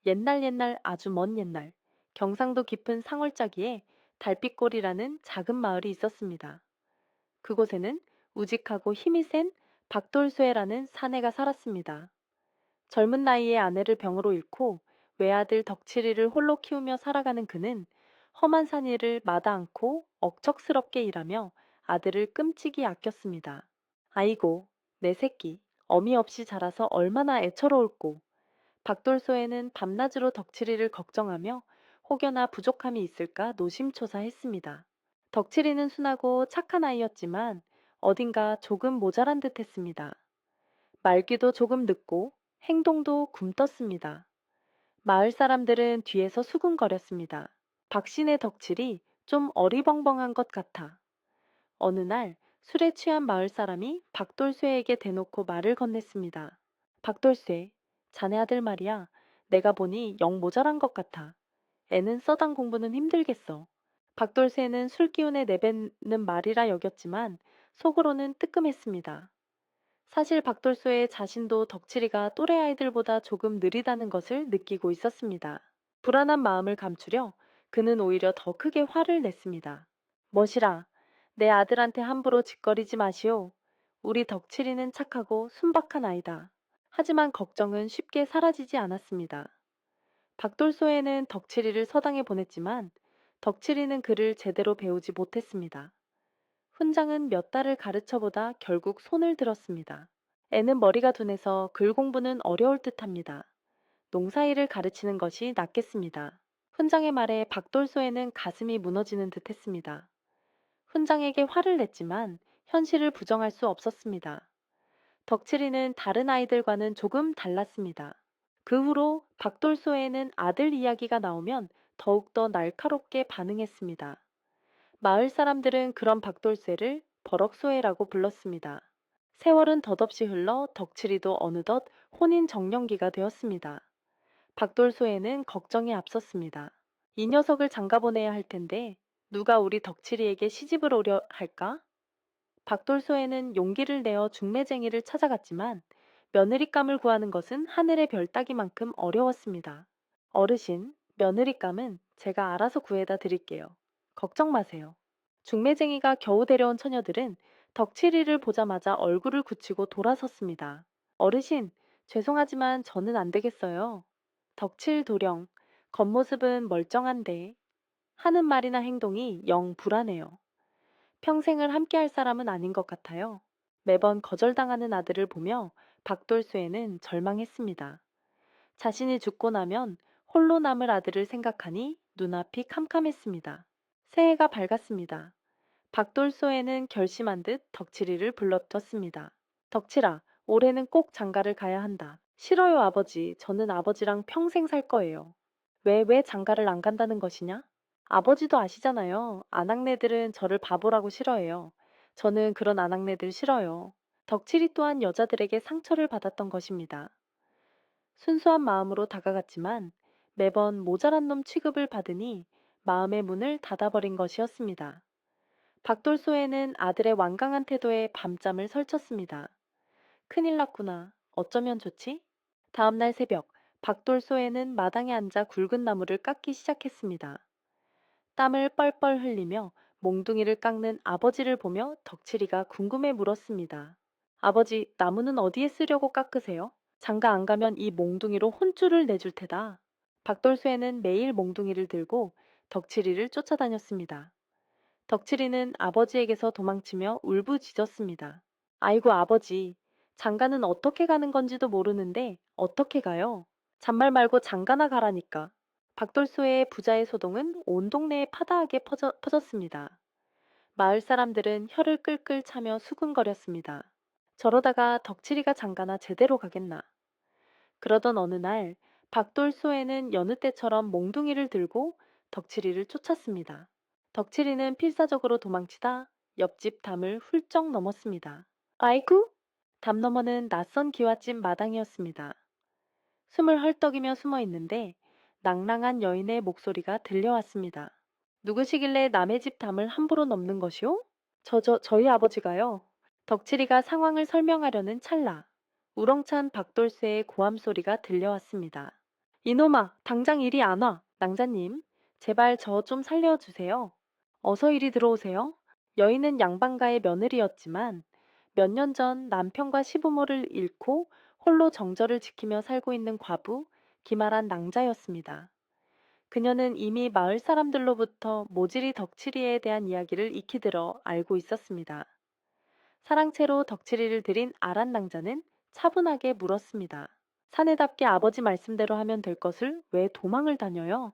옛날 옛날 아주 먼 옛날 경상도 깊은 상월자기에 달빛골이라는 작은 마을이 있었습니다. 그곳에는 우직하고 힘이 센 박돌쇠라는 사내가 살았습니다. 젊은 나이에 아내를 병으로 잃고 외아들 덕칠이를 홀로 키우며 살아가는 그는 험한 산 일을 마다 않고 억척스럽게 일하며 아들을 끔찍이 아꼈습니다. 아이고, 내 새끼, 어미 없이 자라서 얼마나 애처로울꼬. 박돌소에는 밤낮으로 덕칠이를 걱정하며 혹여나 부족함이 있을까 노심초사했습니다. 덕칠이는 순하고 착한 아이였지만 어딘가 조금 모자란 듯 했습니다. 말귀도 조금 늦고 행동도 굼떴습니다. 마을 사람들은 뒤에서 수군거렸습니다. 박신의 덕칠이 좀 어리벙벙한 것 같아. 어느 날 술에 취한 마을 사람이 박돌쇠에게 대놓고 말을 건넸습니다. 박돌쇠, 자네 아들 말이야. 내가 보니 영 모자란 것 같아. 애는 써당 공부는 힘들겠어. 박돌쇠는 술 기운에 내뱉는 말이라 여겼지만 속으로는 뜨끔했습니다. 사실 박돌쇠의 자신도 덕칠이가 또래 아이들보다 조금 느리다는 것을 느끼고 있었습니다. 불안한 마음을 감추려 그는 오히려 더 크게 화를 냈습니다. 멋이라, 내 아들한테 함부로 짓거리지 마시오. 우리 덕칠이는 착하고 순박한 아이다. 하지만 걱정은 쉽게 사라지지 않았습니다. 박돌소에는 덕칠이를 서당에 보냈지만 덕칠이는 그를 제대로 배우지 못했습니다. 훈장은 몇 달을 가르쳐보다 결국 손을 들었습니다. 애는 머리가 둔해서 글 공부는 어려울 듯합니다. 농사일을 가르치는 것이 낫겠습니다. 훈장의 말에 박돌소에는 가슴이 무너지는 듯했습니다. 훈장에게 화를 냈지만 현실을 부정할 수 없었습니다. 덕칠이는 다른 아이들과는 조금 달랐습니다. 그 후로 박돌소에는 아들 이야기가 나오면 더욱더 날카롭게 반응했습니다. 마을 사람들은 그런 박돌쇠를 버럭소해라고 불렀습니다. 세월은 덧없이 흘러 덕칠이도 어느덧 혼인 정년기가 되었습니다. 박돌소에는 걱정이 앞섰습니다. 이 녀석을 장가보내야 할 텐데 누가 우리 덕칠이에게 시집을 오려 할까? 박돌소에는 용기를 내어 중매쟁이를 찾아갔지만 며느리감을 구하는 것은 하늘의 별 따기만큼 어려웠습니다. 어르신, 며느리감은 제가 알아서 구해다 드릴게요. 걱정 마세요. 중매쟁이가 겨우 데려온 처녀들은 덕칠이를 보자마자 얼굴을 굳히고 돌아섰습니다. 어르신, 죄송하지만 저는 안 되겠어요. 덕칠 도령, 겉모습은 멀쩡한데 하는 말이나 행동이 영 불안해요. 평생을 함께할 사람은 아닌 것 같아요. 매번 거절당하는 아들을 보며 박돌쇠는 절망했습니다. 자신이 죽고 나면 홀로 남을 아들을 생각하니 눈앞이 캄캄했습니다. 새해가 밝았습니다. 박돌소에는 결심한 듯 덕칠이를 불러떴습니다. 덕칠아, 올해는 꼭 장가를 가야 한다. 싫어요, 아버지. 저는 아버지랑 평생 살 거예요. 왜 장가를 안 간다는 것이냐? 아버지도 아시잖아요. 아낙네들은 저를 바보라고 싫어해요. 저는 그런 아낙네들 싫어요. 덕칠이 또한 여자들에게 상처를 받았던 것입니다. 순수한 마음으로 다가갔지만 매번 모자란 놈 취급을 받으니 마음의 문을 닫아버린 것이었습니다. 박돌소에는 아들의 완강한 태도에 밤잠을 설쳤습니다. 큰일 났구나. 어쩌면 좋지? 다음날 새벽, 박돌소에는 마당에 앉아 굵은 나무를 깎기 시작했습니다. 땀을 뻘뻘 흘리며 몽둥이를 깎는 아버지를 보며 덕칠이가 궁금해 물었습니다. 아버지, 나무는 어디에 쓰려고 깎으세요? 장가 안 가면 이 몽둥이로 혼쭐을 내줄 테다. 박돌쇠는 매일 몽둥이를 들고 덕칠이를 쫓아다녔습니다. 덕칠이는 아버지에게서 도망치며 울부짖었습니다. 아이고 아버지, 장가는 어떻게 가는 건지도 모르는데 어떻게 가요? 잔말 말고 장가나 가라니까. 박돌소의 부자의 소동은 온 동네에 파다하게 퍼졌습니다. 마을 사람들은 혀를 끌끌 차며 수군거렸습니다. 저러다가 덕칠이가 장가나 제대로 가겠나. 그러던 어느 날 박돌소에는 여느 때처럼 몽둥이를 들고 덕칠이를 쫓았습니다. 덕칠이는 필사적으로 도망치다 옆집 담을 훌쩍 넘었습니다. 아이쿠! 담 너머는 낯선 기와집 마당이었습니다. 숨을 헐떡이며 숨어 있는데 낭랑한 여인의 목소리가 들려왔습니다. 누구시길래 남의 집 담을 함부로 넘는 것이오? 저희 아버지가요. 덕칠이가 상황을 설명하려는 찰나 우렁찬 박돌쇠의 고함 소리가 들려왔습니다. 이놈아, 당장 이리 안 와. 낭자님, 제발 저 좀 살려주세요. 어서 이리 들어오세요. 여인은 양반가의 며느리였지만 몇 년 전 남편과 시부모를 잃고 홀로 정절을 지키며 살고 있는 과부 기말한 낭자였습니다. 그녀는 이미 마을 사람들로부터 모지리 덕칠이에 대한 이야기를 익히 들어 알고 있었습니다. 사랑채로 덕칠이를 들인 아란 낭자는 차분하게 물었습니다. 사내답게 아버지 말씀대로 하면 될 것을 왜 도망을 다녀요?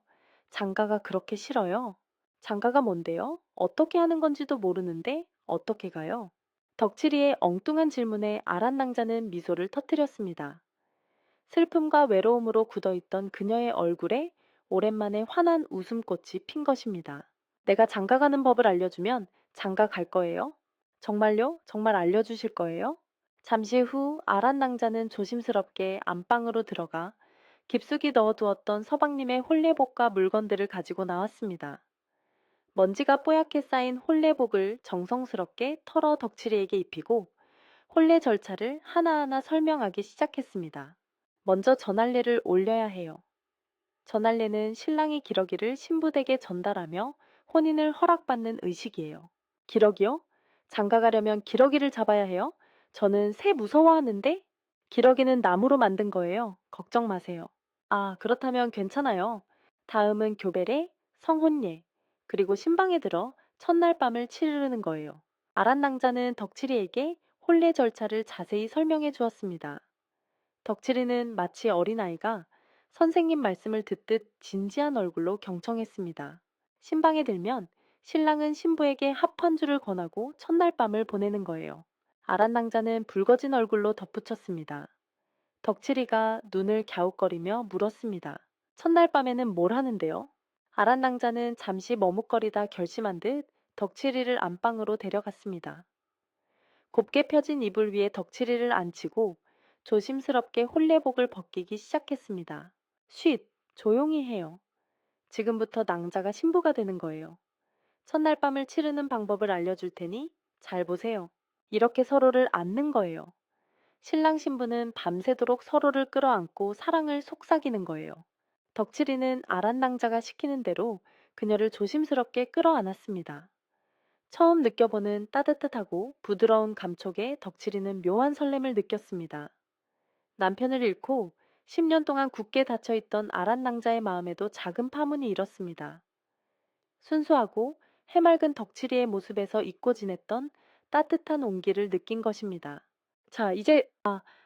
장가가 그렇게 싫어요? 장가가 뭔데요? 어떻게 하는 건지도 모르는데 어떻게 가요? 덕칠이의 엉뚱한 질문에 아란 낭자는 미소를 터뜨렸습니다. 슬픔과 외로움으로 굳어있던 그녀의 얼굴에 오랜만에 환한 웃음꽃이 핀 것입니다. 내가 장가 가는 법을 알려주면 장가 갈 거예요? 정말요? 정말 알려주실 거예요? 잠시 후 아란 낭자는 조심스럽게 안방으로 들어가 깊숙이 넣어두었던 서방님의 홀레복과 물건들을 가지고 나왔습니다. 먼지가 뽀얗게 쌓인 홀레복을 정성스럽게 털어 덕칠이에게 입히고 혼례 절차를 하나하나 설명하기 시작했습니다. 먼저 전할례를 올려야 해요. 전할례는 신랑이 기러기를 신부댁에 전달하며 혼인을 허락받는 의식이에요. 기러기요? 장가 가려면 기러기를 잡아야 해요? 저는 새 무서워하는데? 기러기는 나무로 만든 거예요. 걱정 마세요. 아, 그렇다면 괜찮아요. 다음은 교배례, 성혼례, 그리고 신방에 들어 첫날 밤을 치르는 거예요. 아란낭자는 덕칠이에게 혼례 절차를 자세히 설명해 주었습니다. 덕칠이는 마치 어린아이가 선생님 말씀을 듣듯 진지한 얼굴로 경청했습니다. 신방에 들면 신랑은 신부에게 합 한 줄을 권하고 첫날 밤을 보내는 거예요. 아란낭자는 붉어진 얼굴로 덧붙였습니다. 덕칠이가 눈을 갸웃거리며 물었습니다. 첫날 밤에는 뭘 하는데요? 아란낭자는 잠시 머뭇거리다 결심한 듯 덕칠이를 안방으로 데려갔습니다. 곱게 펴진 이불 위에 덕칠이를 앉히고 조심스럽게 홀레복을 벗기기 시작했습니다. 쉿, 조용히 해요. 지금부터 낭자가 신부가 되는 거예요. 첫날 밤을 치르는 방법을 알려줄 테니 잘 보세요. 이렇게 서로를 안는 거예요. 신랑 신부는 밤새도록 서로를 끌어안고 사랑을 속삭이는 거예요. 덕칠이는 아란낭자가 시키는 대로 그녀를 조심스럽게 끌어안았습니다. 처음 느껴보는 따뜻하고 부드러운 감촉에 덕칠이는 묘한 설렘을 느꼈습니다. 남편을 잃고 10년 동안 굳게 닫혀있던 아란낭자의 마음에도 작은 파문이 일었습니다. 순수하고 해맑은 덕칠이의 모습에서 잊고 지냈던 따뜻한 온기를 느낀 것입니다. 자, 이제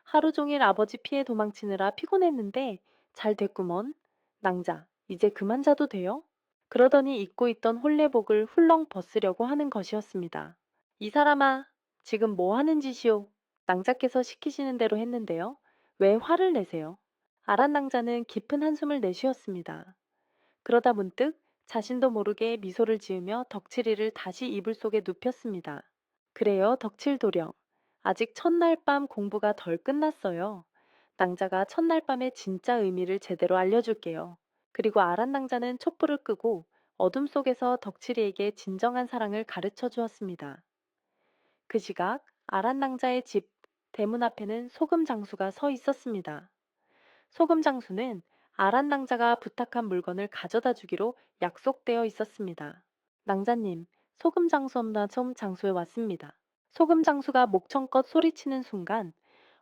하루 종일 아버지 피해 도망치느라 피곤했는데 잘 됐구먼. 낭자, 이제 그만 자도 돼요? 그러더니 입고 있던 홀레복을 훌렁 벗으려고 하는 것이었습니다. 이 사람아, 지금 뭐 하는 짓이오? 낭자께서 시키시는 대로 했는데요. 왜 화를 내세요? 아란 낭자는 깊은 한숨을 내쉬었습니다. 그러다 문득 자신도 모르게 미소를 지으며 덕칠이를 다시 이불 속에 눕혔습니다. 그래요, 덕칠도령. 아직 첫날 밤 공부가 덜 끝났어요. 낭자가 첫날 밤의 진짜 의미를 제대로 알려줄게요. 그리고 아란 낭자는 촛불을 끄고 어둠 속에서 덕칠이에게 진정한 사랑을 가르쳐 주었습니다. 그 시각 아란 낭자의 집 대문 앞에는 소금 장수가 서 있었습니다. 소금 장수는 아란 낭자가 부탁한 물건을 가져다 주기로 약속되어 있었습니다. 낭자님, 소금 장수 없나 좀 장소에 왔습니다. 소금 장수가 목청껏 소리치는 순간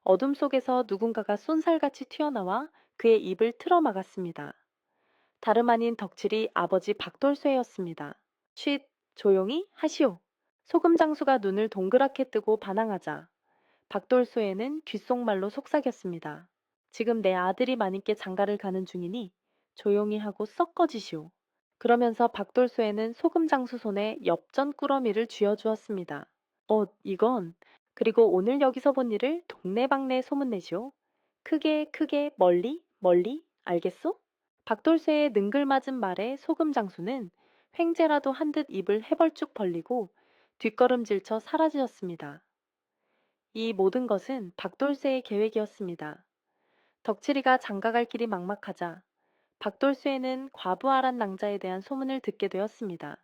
어둠 속에서 누군가가 쏜살같이 튀어나와 그의 입을 틀어막았습니다. 다름 아닌 덕칠이 아버지 박돌쇠였습니다. 쉿, 조용히 하시오. 소금 장수가 눈을 동그랗게 뜨고 반항하자 박돌쇠는 귓속말로 속삭였습니다. 지금 내 아들이 마님께 장가를 가는 중이니 조용히 하고 썩 꺼지시오. 그러면서 박돌쇠는 소금 장수 손에 엽전 꾸러미를 쥐어주었습니다. 이건. 그리고 오늘 여기서 본 일을 동네방네 소문내시오. 크게 크게 멀리 멀리 알겠소? 박돌쇠의 능글맞은 말에 소금 장수는 횡재라도 한 듯 입을 해벌쭉 벌리고 뒷걸음질쳐 사라지었습니다. 이 모든 것은 박돌쇠의 계획이었습니다. 덕칠이가 장가갈 길이 막막하자 박돌쇠는 과부 아란 낭자에 대한 소문을 듣게 되었습니다.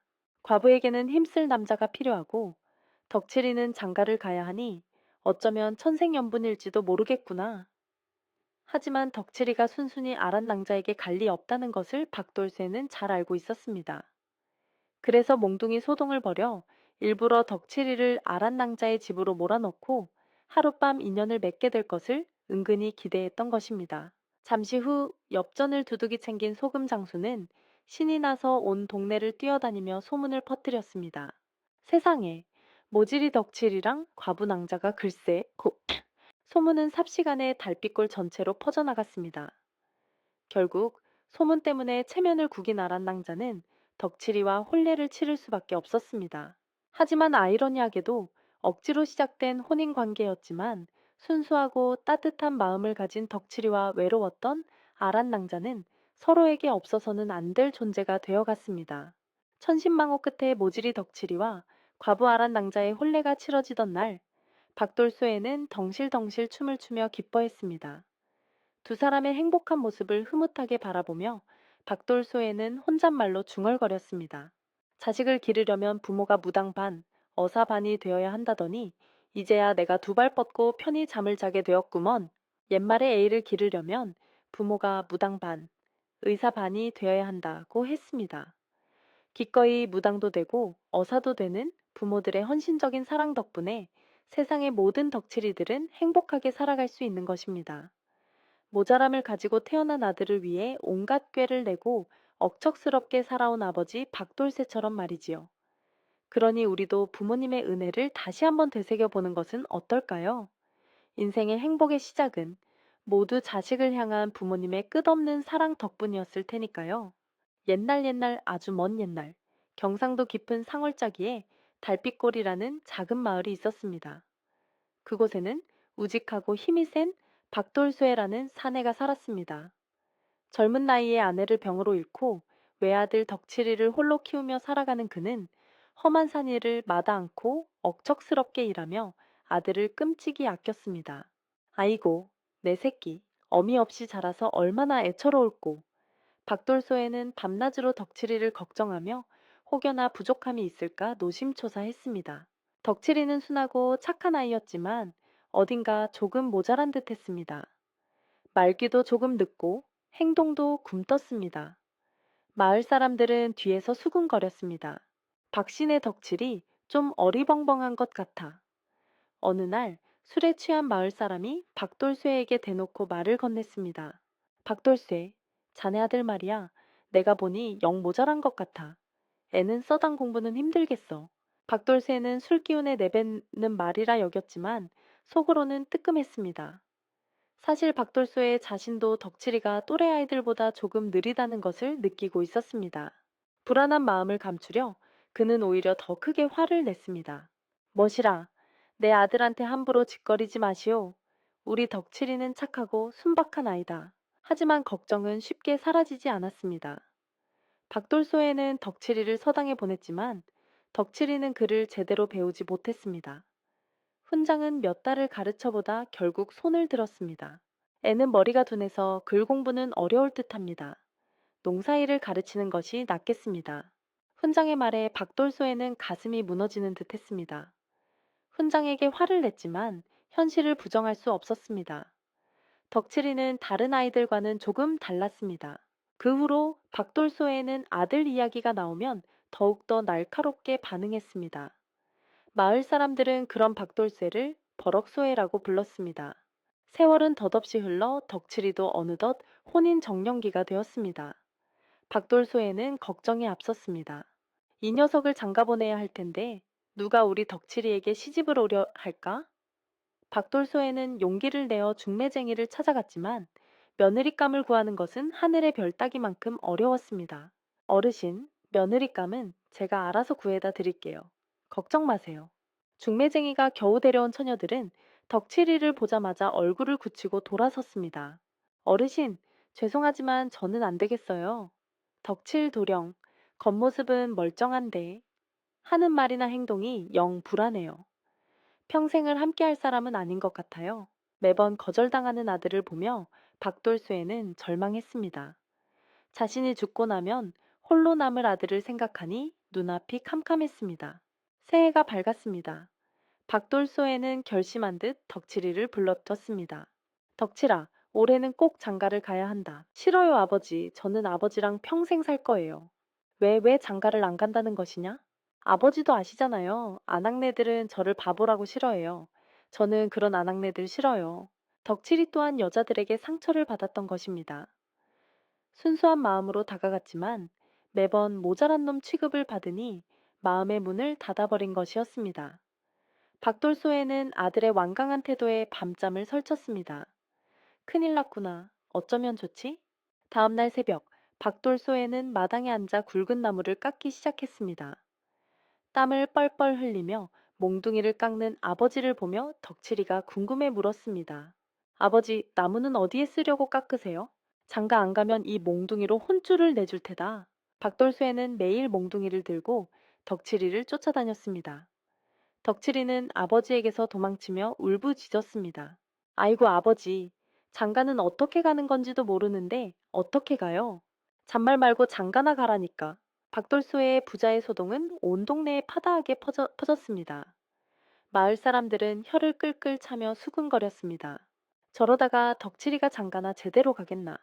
과부에게는 힘쓸 남자가 필요하고 덕칠이는 장가를 가야 하니 어쩌면 천생연분일지도 모르겠구나. 하지만 덕칠이가 순순히 아란 낭자에게 갈 리 없다는 것을 박돌쇠는 잘 알고 있었습니다. 그래서 몽둥이 소동을 벌여 일부러 덕칠이를 아란 낭자의 집으로 몰아넣고 하룻밤 인연을 맺게 될 것을 은근히 기대했던 것입니다. 잠시 후 엽전을 두둑이 챙긴 소금 장수는 신이 나서 온 동네를 뛰어다니며 소문을 퍼뜨렸습니다. 세상에, 모질이 덕칠이랑 과부 낭자가 글쎄, 소문은 삽시간에 달빛골 전체로 퍼져나갔습니다. 결국 소문 때문에 체면을 구긴 아란 낭자는 덕칠이와 혼례를 치를 수밖에 없었습니다. 하지만 아이러니하게도 억지로 시작된 혼인 관계였지만 순수하고 따뜻한 마음을 가진 덕칠이와 외로웠던 아란 낭자는 서로에게 없어서는 안 될 존재가 되어갔습니다. 천신망호 끝에 모질이 덕칠이와 과부 아란 낭자의 혼례가 치러지던 날, 박돌소에는 덩실덩실 춤을 추며 기뻐했습니다. 두 사람의 행복한 모습을 흐뭇하게 바라보며 박돌소에는 혼잣말로 중얼거렸습니다. 자식을 기르려면 부모가 무당 반, 어사 반이 되어야 한다더니 이제야 내가 두 발 뻗고 편히 잠을 자게 되었구먼. 옛말에 애를 기르려면 부모가 무당 반, 의사 반이 되어야 한다고 했습니다. 기꺼이 무당도 되고 어사도 되는 부모들의 헌신적인 사랑 덕분에 세상의 모든 덕칠이들은 행복하게 살아갈 수 있는 것입니다. 모자람을 가지고 태어난 아들을 위해 온갖 꾀를 내고 억척스럽게 살아온 아버지 박돌쇠처럼 말이지요. 그러니 우리도 부모님의 은혜를 다시 한번 되새겨 보는 것은 어떨까요? 인생의 행복의 시작은 모두 자식을 향한 부모님의 끝없는 사랑 덕분이었을 테니까요. 옛날 옛날 아주 먼 옛날, 경상도 깊은 상월자기에 달빛골이라는 작은 마을이 있었습니다. 그곳에는 우직하고 힘이 센 박돌쇠라는 사내가 살았습니다. 젊은 나이에 아내를 병으로 잃고 외아들 덕칠이를 홀로 키우며 살아가는 그는 험한 산 일을 마다 않고 억척스럽게 일하며 아들을 끔찍이 아꼈습니다. 아이고, 내 새끼, 어미 없이 자라서 얼마나 애처로울꼬. 박돌소에는 밤낮으로 덕칠이를 걱정하며 혹여나 부족함이 있을까 노심초사했습니다. 덕칠이는 순하고 착한 아이였지만 어딘가 조금 모자란 듯 했습니다. 말귀도 조금 늦고 행동도 굼떴습니다. 마을 사람들은 뒤에서 수군거렸습니다. 박신의 덕칠이 좀 어리벙벙한 것 같아. 어느 날 술에 취한 마을 사람이 박돌쇠에게 대놓고 말을 건넸습니다. 박돌쇠, 자네 아들 말이야. 내가 보니 영 모자란 것 같아. 애는 써당 공부는 힘들겠어. 박돌쇠는 술 기운에 내뱉는 말이라 여겼지만 속으로는 뜨끔했습니다. 사실 박돌쇠의 자신도 덕칠이가 또래 아이들보다 조금 느리다는 것을 느끼고 있었습니다. 불안한 마음을 감추려 그는 오히려 더 크게 화를 냈습니다. 멋이라, 내 아들한테 함부로 짓거리지 마시오. 우리 덕칠이는 착하고 순박한 아이다. 하지만 걱정은 쉽게 사라지지 않았습니다. 박돌소에는 덕칠이를 서당에 보냈지만 덕칠이는 그를 제대로 배우지 못했습니다. 훈장은 몇 달을 가르쳐보다 결국 손을 들었습니다. 애는 머리가 둔해서 글 공부는 어려울 듯합니다. 농사일을 가르치는 것이 낫겠습니다. 훈장의 말에 박돌소에는 가슴이 무너지는 듯 했습니다. 훈장에게 화를 냈지만 현실을 부정할 수 없었습니다. 덕칠이는 다른 아이들과는 조금 달랐습니다. 그 후로 박돌소에는 아들 이야기가 나오면 더욱더 날카롭게 반응했습니다. 마을 사람들은 그런 박돌쇠를 버럭소해라고 불렀습니다. 세월은 덧없이 흘러 덕칠이도 어느덧 혼인 정년기가 되었습니다. 박돌소에는 걱정이 앞섰습니다. 이 녀석을 장가보내야 할 텐데 누가 우리 덕칠이에게 시집을 오려 할까? 박돌소에는 용기를 내어 중매쟁이를 찾아갔지만 며느리감을 구하는 것은 하늘의 별 따기만큼 어려웠습니다. 어르신, 며느리감은 제가 알아서 구해다 드릴게요. 걱정 마세요. 중매쟁이가 겨우 데려온 처녀들은 덕칠이를 보자마자 얼굴을 굳히고 돌아섰습니다. 어르신, 죄송하지만 저는 안 되겠어요. 덕칠 도령, 겉모습은 멀쩡한데 하는 말이나 행동이 영 불안해요. 평생을 함께할 사람은 아닌 것 같아요. 매번 거절당하는 아들을 보며 박돌쇠는 절망했습니다. 자신이 죽고 나면 홀로 남을 아들을 생각하니 눈앞이 캄캄했습니다. 새해가 밝았습니다. 박돌소에는 결심한 듯 덕칠이를 불러떴습니다. 덕칠아, 올해는 꼭 장가를 가야 한다. 싫어요, 아버지. 저는 아버지랑 평생 살 거예요. 왜 장가를 안 간다는 것이냐? 아버지도 아시잖아요. 아낙네들은 저를 바보라고 싫어해요. 저는 그런 아낙네들 싫어요. 덕칠이 또한 여자들에게 상처를 받았던 것입니다. 순수한 마음으로 다가갔지만 매번 모자란 놈 취급을 받으니 마음의 문을 닫아버린 것이었습니다. 박돌소에는 아들의 완강한 태도에 밤잠을 설쳤습니다. 큰일 났구나. 어쩌면 좋지? 다음날 새벽, 박돌소에는 마당에 앉아 굵은 나무를 깎기 시작했습니다. 땀을 뻘뻘 흘리며 몽둥이를 깎는 아버지를 보며 덕칠이가 궁금해 물었습니다. 아버지, 나무는 어디에 쓰려고 깎으세요? 장가 안 가면 이 몽둥이로 혼쭐을 내줄 테다. 박돌쇠는 매일 몽둥이를 들고 덕칠이를 쫓아다녔습니다. 덕칠이는 아버지에게서 도망치며 울부짖었습니다. 아이고 아버지, 장가는 어떻게 가는 건지도 모르는데 어떻게 가요? 잔말 말고 장가나 가라니까. 박돌소의 부자의 소동은 온 동네에 파다하게 퍼졌습니다. 마을 사람들은 혀를 끌끌 차며 수군거렸습니다. 저러다가 덕칠이가 장가나 제대로 가겠나.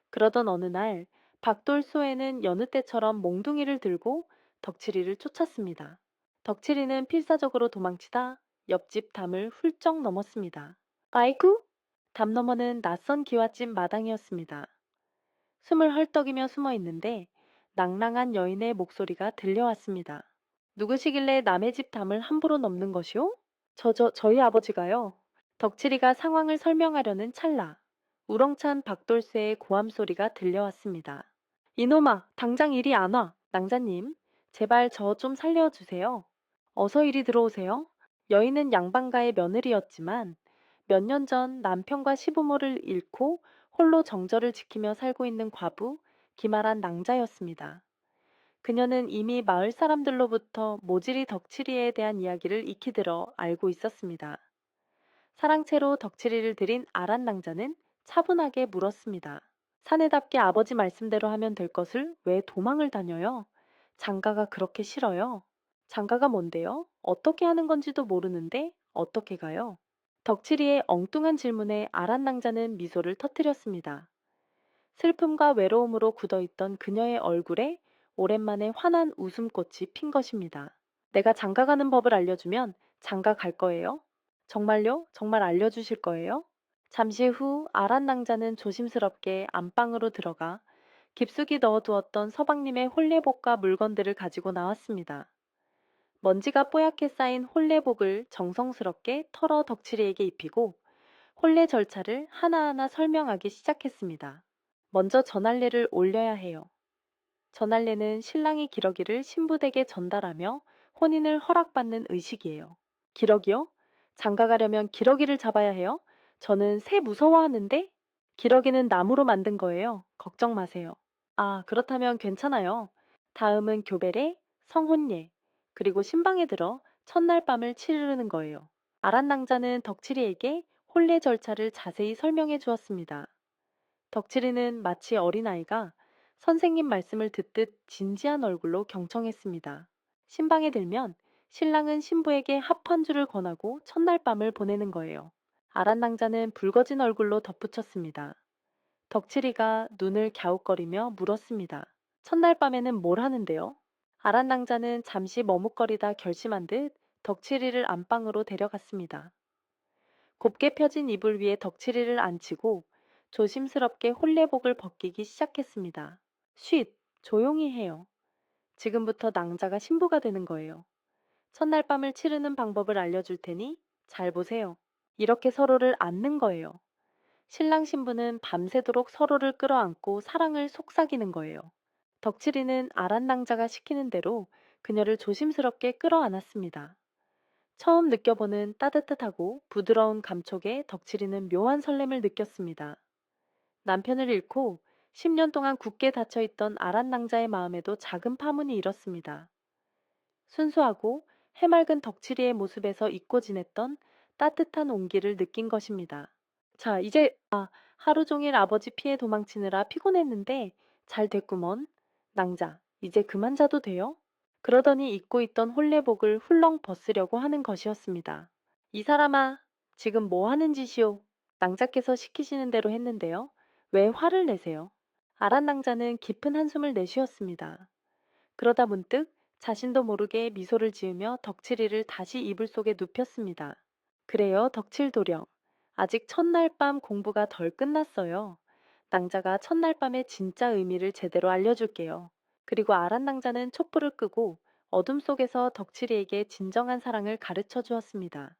그러던 어느 날 박돌소에는 여느 때처럼 몽둥이를 들고 덕칠이를 쫓았습니다. 덕칠이는 필사적으로 도망치다 옆집 담을 훌쩍 넘었습니다. 아이쿠! 담 너머는 낯선 기와집 마당이었습니다. 숨을 헐떡이며 숨어 있는데 낭랑한 여인의 목소리가 들려왔습니다. 누구시길래 남의 집 담을 함부로 넘는 것이오? 저희 아버지가요. 덕칠이가 상황을 설명하려는 찰나 우렁찬 박돌쇠의 고함 소리가 들려왔습니다. 이놈아, 당장 이리 안 와. 낭자님, 제발 저 좀 살려주세요. 어서 이리 들어오세요. 여인은 양반가의 며느리였지만 몇 년 전 남편과 시부모를 잃고 홀로 정절을 지키며 살고 있는 과부 기말한 낭자였습니다. 그녀는 이미 마을 사람들로부터 모질이 덕칠이에 대한 이야기를 익히 들어 알고 있었습니다. 사랑채로 덕칠이를 들인 아란 낭자는 차분하게 물었습니다. 사내답게 아버지 말씀대로 하면 될 것을 왜 도망을 다녀요? 장가가 그렇게 싫어요? 장가가 뭔데요? 어떻게 하는 건지도 모르는데 어떻게 가요? 덕칠이의 엉뚱한 질문에 아란 낭자는 미소를 터뜨렸습니다. 슬픔과 외로움으로 굳어있던 그녀의 얼굴에 오랜만에 환한 웃음꽃이 핀 것입니다. 내가 장가 가는 법을 알려주면 장가 갈 거예요? 정말요? 정말 알려주실 거예요? 잠시 후 아란 낭자는 조심스럽게 안방으로 들어가 깊숙이 넣어두었던 서방님의 홀레복과 물건들을 가지고 나왔습니다. 먼지가 뽀얗게 쌓인 홀레복을 정성스럽게 털어 덕칠이에게 입히고 홀레 절차를 하나하나 설명하기 시작했습니다. 먼저 전할례를 올려야 해요. 전할례는 신랑이 기러기를 신부댁에 전달하며 혼인을 허락받는 의식이에요. 기러기요? 장가 가려면 기러기를 잡아야 해요? 저는 새 무서워하는데? 기러기는 나무로 만든 거예요. 걱정 마세요. 아, 그렇다면 괜찮아요. 다음은 교배례, 성혼례, 그리고 신방에 들어 첫날 밤을 치르는 거예요. 아란 낭자는 덕칠이에게 혼례 절차를 자세히 설명해 주었습니다. 덕칠이는 마치 어린아이가 선생님 말씀을 듣듯 진지한 얼굴로 경청했습니다. 신방에 들면 신랑은 신부에게 합 한 줄을 권하고 첫날 밤을 보내는 거예요. 아란 낭자는 붉어진 얼굴로 덧붙였습니다. 덕칠이가 눈을 갸웃거리며 물었습니다. 첫날 밤에는 뭘 하는데요? 아란 낭자는 잠시 머뭇거리다 결심한 듯 덕칠이를 안방으로 데려갔습니다. 곱게 펴진 이불 위에 덕칠이를 앉히고 조심스럽게 홀레복을 벗기기 시작했습니다. 쉿, 조용히 해요. 지금부터 낭자가 신부가 되는 거예요. 첫날 밤을 치르는 방법을 알려줄 테니 잘 보세요. 이렇게 서로를 안는 거예요. 신랑 신부는 밤새도록 서로를 끌어안고 사랑을 속삭이는 거예요. 덕칠이는 아란 낭자가 시키는 대로 그녀를 조심스럽게 끌어안았습니다. 처음 느껴보는 따뜻하고 부드러운 감촉에 덕칠이는 묘한 설렘을 느꼈습니다. 남편을 잃고 10년 동안 굳게 닫혀있던 아란 낭자의 마음에도 작은 파문이 일었습니다. 순수하고 해맑은 덕칠이의 모습에서 잊고 지냈던 따뜻한 온기를 느낀 것입니다. 자, 하루 종일 아버지 피해 도망치느라 피곤했는데 잘 됐구먼. 낭자, 이제 그만 자도 돼요? 그러더니 입고 있던 홀레복을 훌렁 벗으려고 하는 것이었습니다. 이 사람아, 지금 뭐 하는 짓이오? 낭자께서 시키시는 대로 했는데요. 왜 화를 내세요? 아란 낭자는 깊은 한숨을 내쉬었습니다. 그러다 문득 자신도 모르게 미소를 지으며 덕칠이를 다시 이불 속에 눕혔습니다. 그래요, 덕칠도령. 아직 첫날 밤 공부가 덜 끝났어요. 낭자가 첫날 밤의 진짜 의미를 제대로 알려줄게요. 그리고 아란 낭자는 촛불을 끄고 어둠 속에서 덕칠이에게 진정한 사랑을 가르쳐 주었습니다.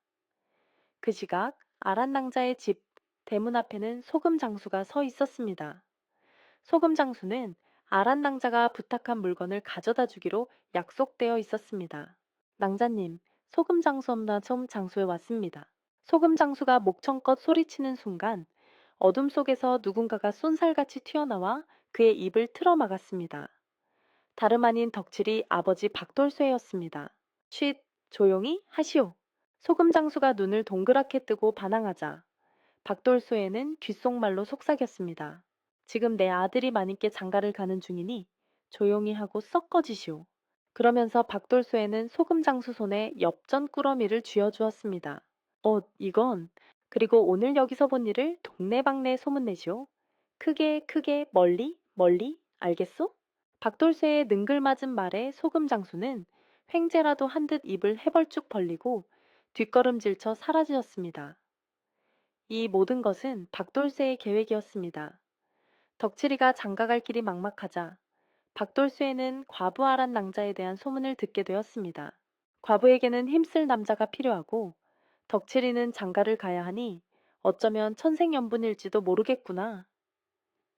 그 시각 아란 낭자의 집 대문 앞에는 소금 장수가 서 있었습니다. 소금 장수는 아란 낭자가 부탁한 물건을 가져다 주기로 약속되어 있었습니다. 낭자님, 소금 장수 없나 좀 장소에 왔습니다. 소금 장수가 목청껏 소리치는 순간 어둠 속에서 누군가가 쏜살같이 튀어나와 그의 입을 틀어막았습니다. 다름 아닌 덕칠이 아버지 박돌쇠였습니다. 쉿, 조용히 하시오. 소금 장수가 눈을 동그랗게 뜨고 반항하자 박돌쇠는 귓속말로 속삭였습니다. 지금 내 아들이 마님께 장가를 가는 중이니 조용히 하고 썩 꺼지시오. 그러면서 박돌쇠는 소금 장수 손에 엽전 꾸러미를 쥐어주었습니다. 이건. 그리고 오늘 여기서 본 일을 동네방네 소문내시오. 크게 크게 멀리 멀리 알겠소? 박돌쇠의 능글맞은 말에 소금 장수는 횡재라도 한 듯 입을 해벌쭉 벌리고 뒷걸음질쳐 사라지었습니다. 이 모든 것은 박돌쇠의 계획이었습니다. 덕칠이가 장가갈 길이 막막하자 박돌쇠는 과부 아란 낭자에 대한 소문을 듣게 되었습니다. 과부에게는 힘쓸 남자가 필요하고 덕칠이는 장가를 가야 하니 어쩌면 천생연분일지도 모르겠구나.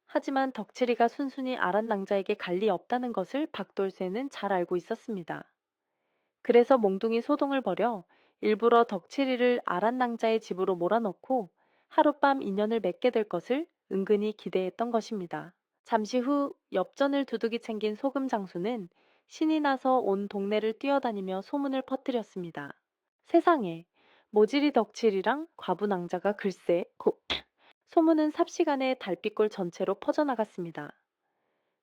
하지만 덕칠이가 순순히 아란 낭자에게 갈 리 없다는 것을 박돌쇠는 잘 알고 있었습니다. 그래서 몽둥이 소동을 벌여 일부러 덕칠이를 아란 낭자의 집으로 몰아넣고 하룻밤 인연을 맺게 될 것을 은근히 기대했던 것입니다. 잠시 후 엽전을 두둑이 챙긴 소금 장수는 신이 나서 온 동네를 뛰어다니며 소문을 퍼뜨렸습니다. 세상에, 모지리 덕칠이랑 과부 낭자가 글쎄, 소문은 삽시간에 달빛골 전체로 퍼져나갔습니다.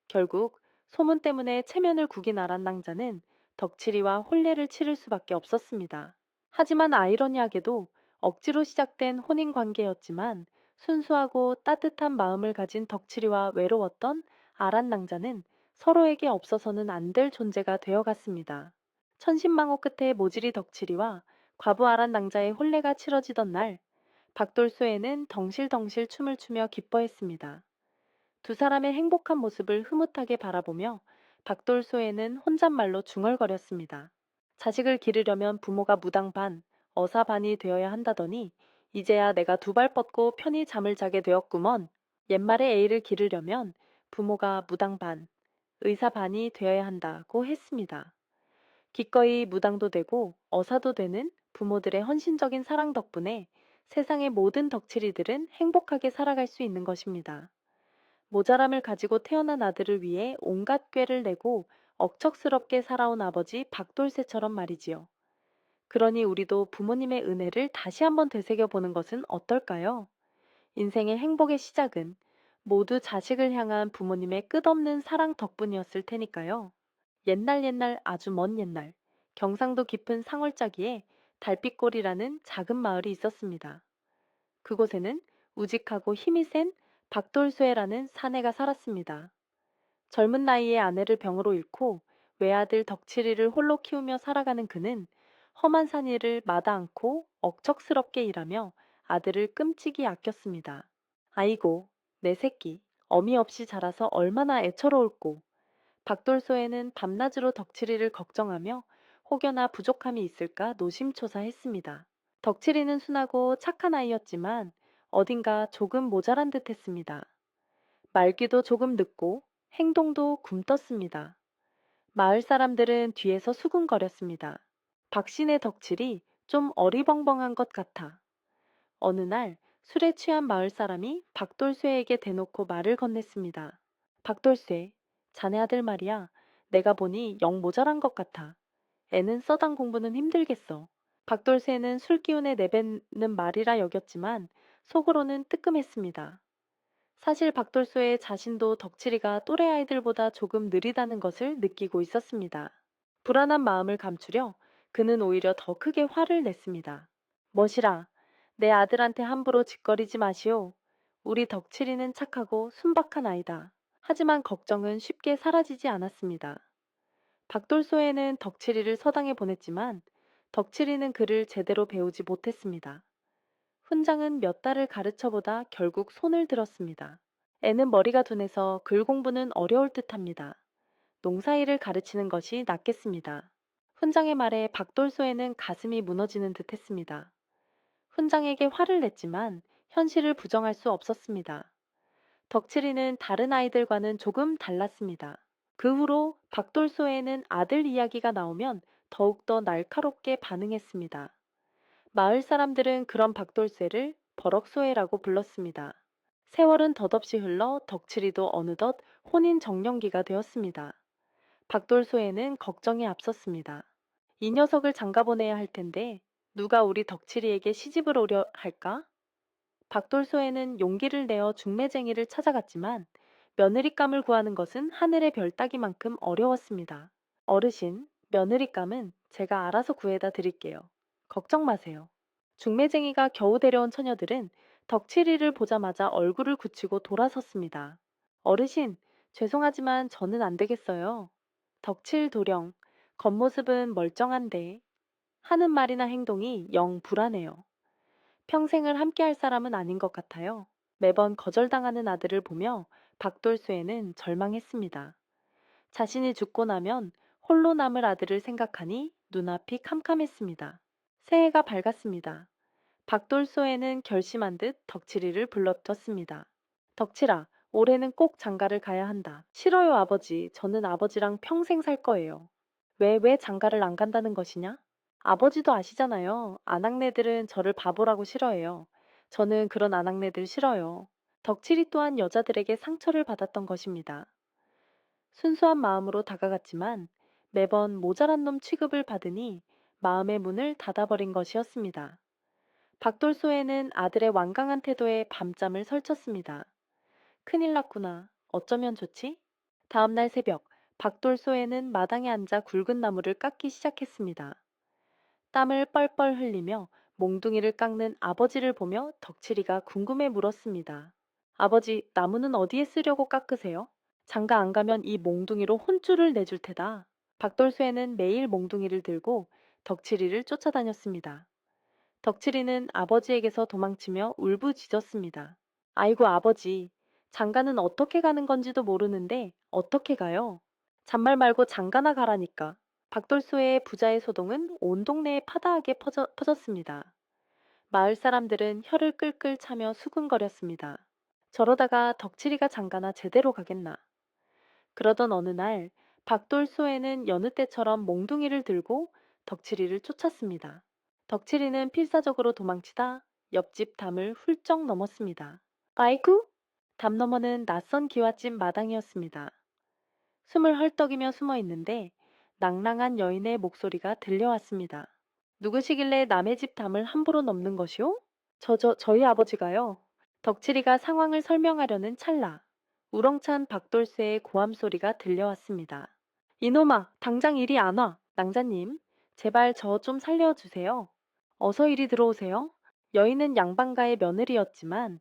결국 소문 때문에 체면을 구긴 아란 낭자는 덕칠이와 혼례를 치를 수밖에 없었습니다. 하지만 아이러니하게도 억지로 시작된 혼인 관계였지만 순수하고 따뜻한 마음을 가진 덕칠이와 외로웠던 아란 낭자는 서로에게 없어서는 안 될 존재가 되어갔습니다. 천신망호 끝에 모지리 덕칠이와 과부 아란 낭자의 혼례가 치러지던 날, 박돌소에는 덩실덩실 춤을 추며 기뻐했습니다. 두 사람의 행복한 모습을 흐뭇하게 바라보며 박돌소에는 혼잣말로 중얼거렸습니다. 자식을 기르려면 부모가 무당 반, 어사 반이 되어야 한다더니 이제야 내가 두 발 뻗고 편히 잠을 자게 되었구먼. 옛말에 애를 기르려면 부모가 무당 반, 의사 반이 되어야 한다고 했습니다. 기꺼이 무당도 되고 어사도 되는 부모들의 헌신적인 사랑 덕분에 세상의 모든 덕칠이들은 행복하게 살아갈 수 있는 것입니다. 모자람을 가지고 태어난 아들을 위해 온갖 꾀를 내고 억척스럽게 살아온 아버지 박돌쇠처럼 말이지요. 그러니 우리도 부모님의 은혜를 다시 한번 되새겨 보는 것은 어떨까요? 인생의 행복의 시작은 모두 자식을 향한 부모님의 끝없는 사랑 덕분이었을 테니까요. 옛날 옛날 아주 먼 옛날 경상도 깊은 상월자기에 달빛골이라는 작은 마을이 있었습니다. 그곳에는 우직하고 힘이 센 박돌쇠라는 사내가 살았습니다. 젊은 나이에 아내를 병으로 잃고 외아들 덕칠이를 홀로 키우며 살아가는 그는 험한 산 일을 마다 않고 억척스럽게 일하며 아들을 끔찍이 아꼈습니다. 아이고, 내 새끼, 어미 없이 자라서 얼마나 애처로울꼬. 박돌소에는 밤낮으로 덕칠이를 걱정하며 혹여나 부족함이 있을까 노심초사했습니다. 덕칠이는 순하고 착한 아이였지만 어딘가 조금 모자란 듯 했습니다. 말귀도 조금 늦고 행동도 굼떴습니다. 마을 사람들은 뒤에서 수군거렸습니다. 박신의 덕칠이 좀 어리벙벙한 것 같아. 어느 날 술에 취한 마을 사람이 박돌쇠에게 대놓고 말을 건넸습니다. 박돌쇠, 자네 아들 말이야. 내가 보니 영 모자란 것 같아. 애는 써당 공부는 힘들겠어. 박돌쇠는 술 기운에 내뱉는 말이라 여겼지만 속으로는 뜨끔했습니다. 사실 박돌쇠의 자신도 덕칠이가 또래 아이들보다 조금 느리다는 것을 느끼고 있었습니다. 불안한 마음을 감추려 그는 오히려 더 크게 화를 냈습니다. 멋이라, 내 아들한테 함부로 짓거리지 마시오. 우리 덕칠이는 착하고 순박한 아이다. 하지만 걱정은 쉽게 사라지지 않았습니다. 박돌소에는 덕칠이를 서당에 보냈지만 덕칠이는 그를 제대로 배우지 못했습니다. 훈장은 몇 달을 가르쳐보다 결국 손을 들었습니다. 애는 머리가 둔해서 글 공부는 어려울 듯합니다. 농사일을 가르치는 것이 낫겠습니다. 훈장의 말에 박돌소에는 가슴이 무너지는 듯 했습니다. 훈장에게 화를 냈지만 현실을 부정할 수 없었습니다. 덕칠이는 다른 아이들과는 조금 달랐습니다. 그 후로 박돌소에는 아들 이야기가 나오면 더욱더 날카롭게 반응했습니다. 마을 사람들은 그런 박돌쇠를 버럭소해라고 불렀습니다. 세월은 덧없이 흘러 덕칠이도 어느덧 혼인 정년기가 되었습니다. 박돌소에는 걱정이 앞섰습니다. 이 녀석을 장가보내야 할 텐데 누가 우리 덕칠이에게 시집을 오려 할까? 박돌소에는 용기를 내어 중매쟁이를 찾아갔지만 며느리감을 구하는 것은 하늘의 별 따기만큼 어려웠습니다. 어르신, 며느리감은 제가 알아서 구해다 드릴게요. 걱정 마세요. 중매쟁이가 겨우 데려온 처녀들은 덕칠이를 보자마자 얼굴을 굳히고 돌아섰습니다. 어르신, 죄송하지만 저는 안 되겠어요. 덕칠 도령, 겉모습은 멀쩡한데 하는 말이나 행동이 영 불안해요. 평생을 함께할 사람은 아닌 것 같아요. 매번 거절당하는 아들을 보며 박돌수에는 절망했습니다. 자신이 죽고 나면 홀로 남을 아들을 생각하니 눈앞이 캄캄했습니다. 새해가 밝았습니다. 박돌소에는 결심한 듯 덕칠이를 불러떴습니다. 덕칠아, 올해는 꼭 장가를 가야 한다. 싫어요, 아버지. 저는 아버지랑 평생 살 거예요. 왜 장가를 안 간다는 것이냐? 아버지도 아시잖아요. 아낙네들은 저를 바보라고 싫어해요. 저는 그런 아낙네들 싫어요. 덕칠이 또한 여자들에게 상처를 받았던 것입니다. 순수한 마음으로 다가갔지만 매번 모자란 놈 취급을 받으니 마음의 문을 닫아버린 것이었습니다. 박돌소에는 아들의 완강한 태도에 밤잠을 설쳤습니다. 큰일 났구나. 어쩌면 좋지? 다음날 새벽, 박돌소에는 마당에 앉아 굵은 나무를 깎기 시작했습니다. 땀을 뻘뻘 흘리며 몽둥이를 깎는 아버지를 보며 덕칠이가 궁금해 물었습니다. 아버지, 나무는 어디에 쓰려고 깎으세요? 장가 안 가면 이 몽둥이로 혼쭐을 내줄 테다. 박돌쇠는 매일 몽둥이를 들고 덕칠이를 쫓아다녔습니다. 덕칠이는 아버지에게서 도망치며 울부짖었습니다. 아이고 아버지, 장가는 어떻게 가는 건지도 모르는데 어떻게 가요? 잔말 말고 장가나 가라니까. 박돌소의 부자의 소동은 온 동네에 파다하게 퍼졌습니다. 마을 사람들은 혀를 끌끌 차며 수군거렸습니다. 저러다가 덕칠이가 장가나 제대로 가겠나. 그러던 어느 날 박돌소에는 여느 때처럼 몽둥이를 들고 덕칠이를 쫓았습니다. 덕칠이는 필사적으로 도망치다 옆집 담을 훌쩍 넘었습니다. 아이쿠! 담 너머는 낯선 기와집 마당이었습니다. 숨을 헐떡이며 숨어 있는데 낭랑한 여인의 목소리가 들려왔습니다. 누구시길래 남의 집 담을 함부로 넘는 것이오? 저희 아버지가요. 덕칠이가 상황을 설명하려는 찰나 우렁찬 박돌쇠의 고함 소리가 들려왔습니다. 이놈아, 당장 이리 안 와. 낭자님, 제발 저 좀 살려주세요. 어서 이리 들어오세요. 여인은 양반가의 며느리였지만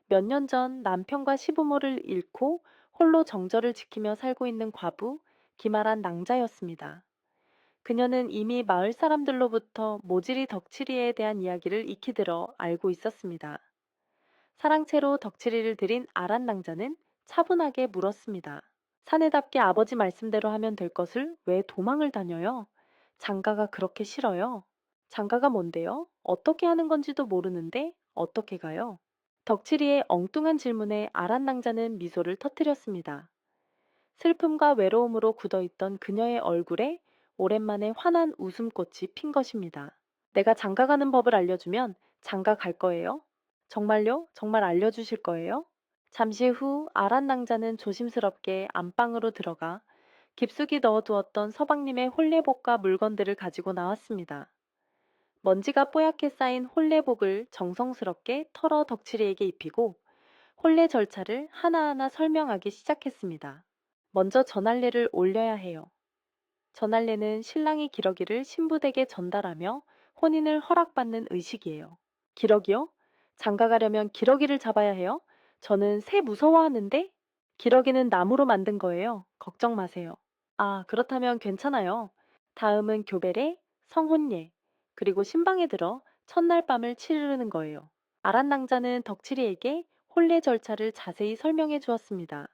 몇 년 전 남편과 시부모를 잃고 홀로 정절을 지키며 살고 있는 과부 기말한 낭자였습니다. 그녀는 이미 마을 사람들로부터 모질이 덕칠이에 대한 이야기를 익히 들어 알고 있었습니다. 사랑채로 덕칠이를 들인 아란 낭자는 차분하게 물었습니다. 사내답게 아버지 말씀대로 하면 될 것을 왜 도망을 다녀요? 장가가 그렇게 싫어요? 장가가 뭔데요? 어떻게 하는 건지도 모르는데 어떻게 가요? 덕칠이의 엉뚱한 질문에 아란 낭자는 미소를 터뜨렸습니다. 슬픔과 외로움으로 굳어있던 그녀의 얼굴에 오랜만에 환한 웃음꽃이 핀 것입니다. 내가 장가 가는 법을 알려주면 장가 갈 거예요? 정말요? 정말 알려주실 거예요? 잠시 후 아란 낭자는 조심스럽게 안방으로 들어가 깊숙이 넣어두었던 서방님의 홀레복과 물건들을 가지고 나왔습니다. 먼지가 뽀얗게 쌓인 홀레복을 정성스럽게 털어 덕칠이에게 입히고 혼례 절차를 하나하나 설명하기 시작했습니다. 먼저 전할례를 올려야 해요. 전할례는 신랑이 기러기를 신부댁에 전달하며 혼인을 허락받는 의식이에요. 기러기요? 장가 가려면 기러기를 잡아야 해요? 저는 새 무서워하는데? 기러기는 나무로 만든 거예요. 걱정 마세요. 아, 그렇다면 괜찮아요. 다음은 교배례, 성혼례, 그리고 신방에 들어 첫날 밤을 치르는 거예요. 아란낭자는 덕칠이에게 혼례 절차를 자세히 설명해 주었습니다.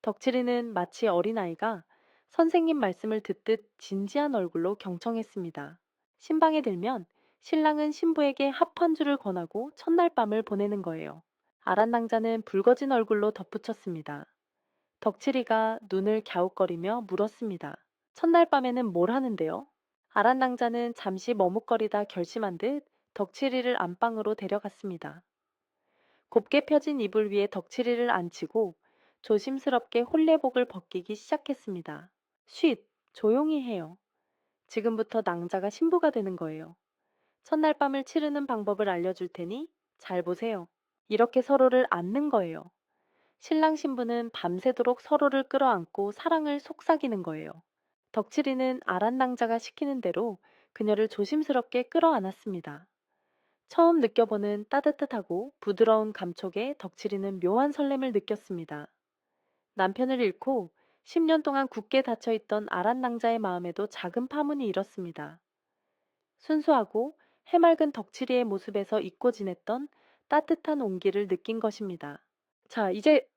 덕칠이는 마치 어린아이가 선생님 말씀을 듣듯 진지한 얼굴로 경청했습니다. 신방에 들면 신랑은 신부에게 합 한 줄을 권하고 첫날 밤을 보내는 거예요. 아란낭자는 붉어진 얼굴로 덧붙였습니다. 덕칠이가 눈을 갸웃거리며 물었습니다. 첫날 밤에는 뭘 하는데요? 아란낭자는 잠시 머뭇거리다 결심한 듯 덕칠이를 안방으로 데려갔습니다. 곱게 펴진 이불 위에 덕칠이를 앉히고 조심스럽게 홀레복을 벗기기 시작했습니다. 쉿, 조용히 해요. 지금부터 낭자가 신부가 되는 거예요. 첫날 밤을 치르는 방법을 알려줄 테니 잘 보세요. 이렇게 서로를 안는 거예요. 신랑 신부는 밤새도록 서로를 끌어안고 사랑을 속삭이는 거예요. 덕칠이는 아란낭자가 시키는 대로 그녀를 조심스럽게 끌어안았습니다. 처음 느껴보는 따뜻하고 부드러운 감촉에 덕칠이는 묘한 설렘을 느꼈습니다. 남편을 잃고 10년 동안 굳게 닫혀있던 아란낭자의 마음에도 작은 파문이 일었습니다. 순수하고 해맑은 덕칠이의 모습에서 잊고 지냈던 따뜻한 온기를 느낀 것입니다. 자, 이제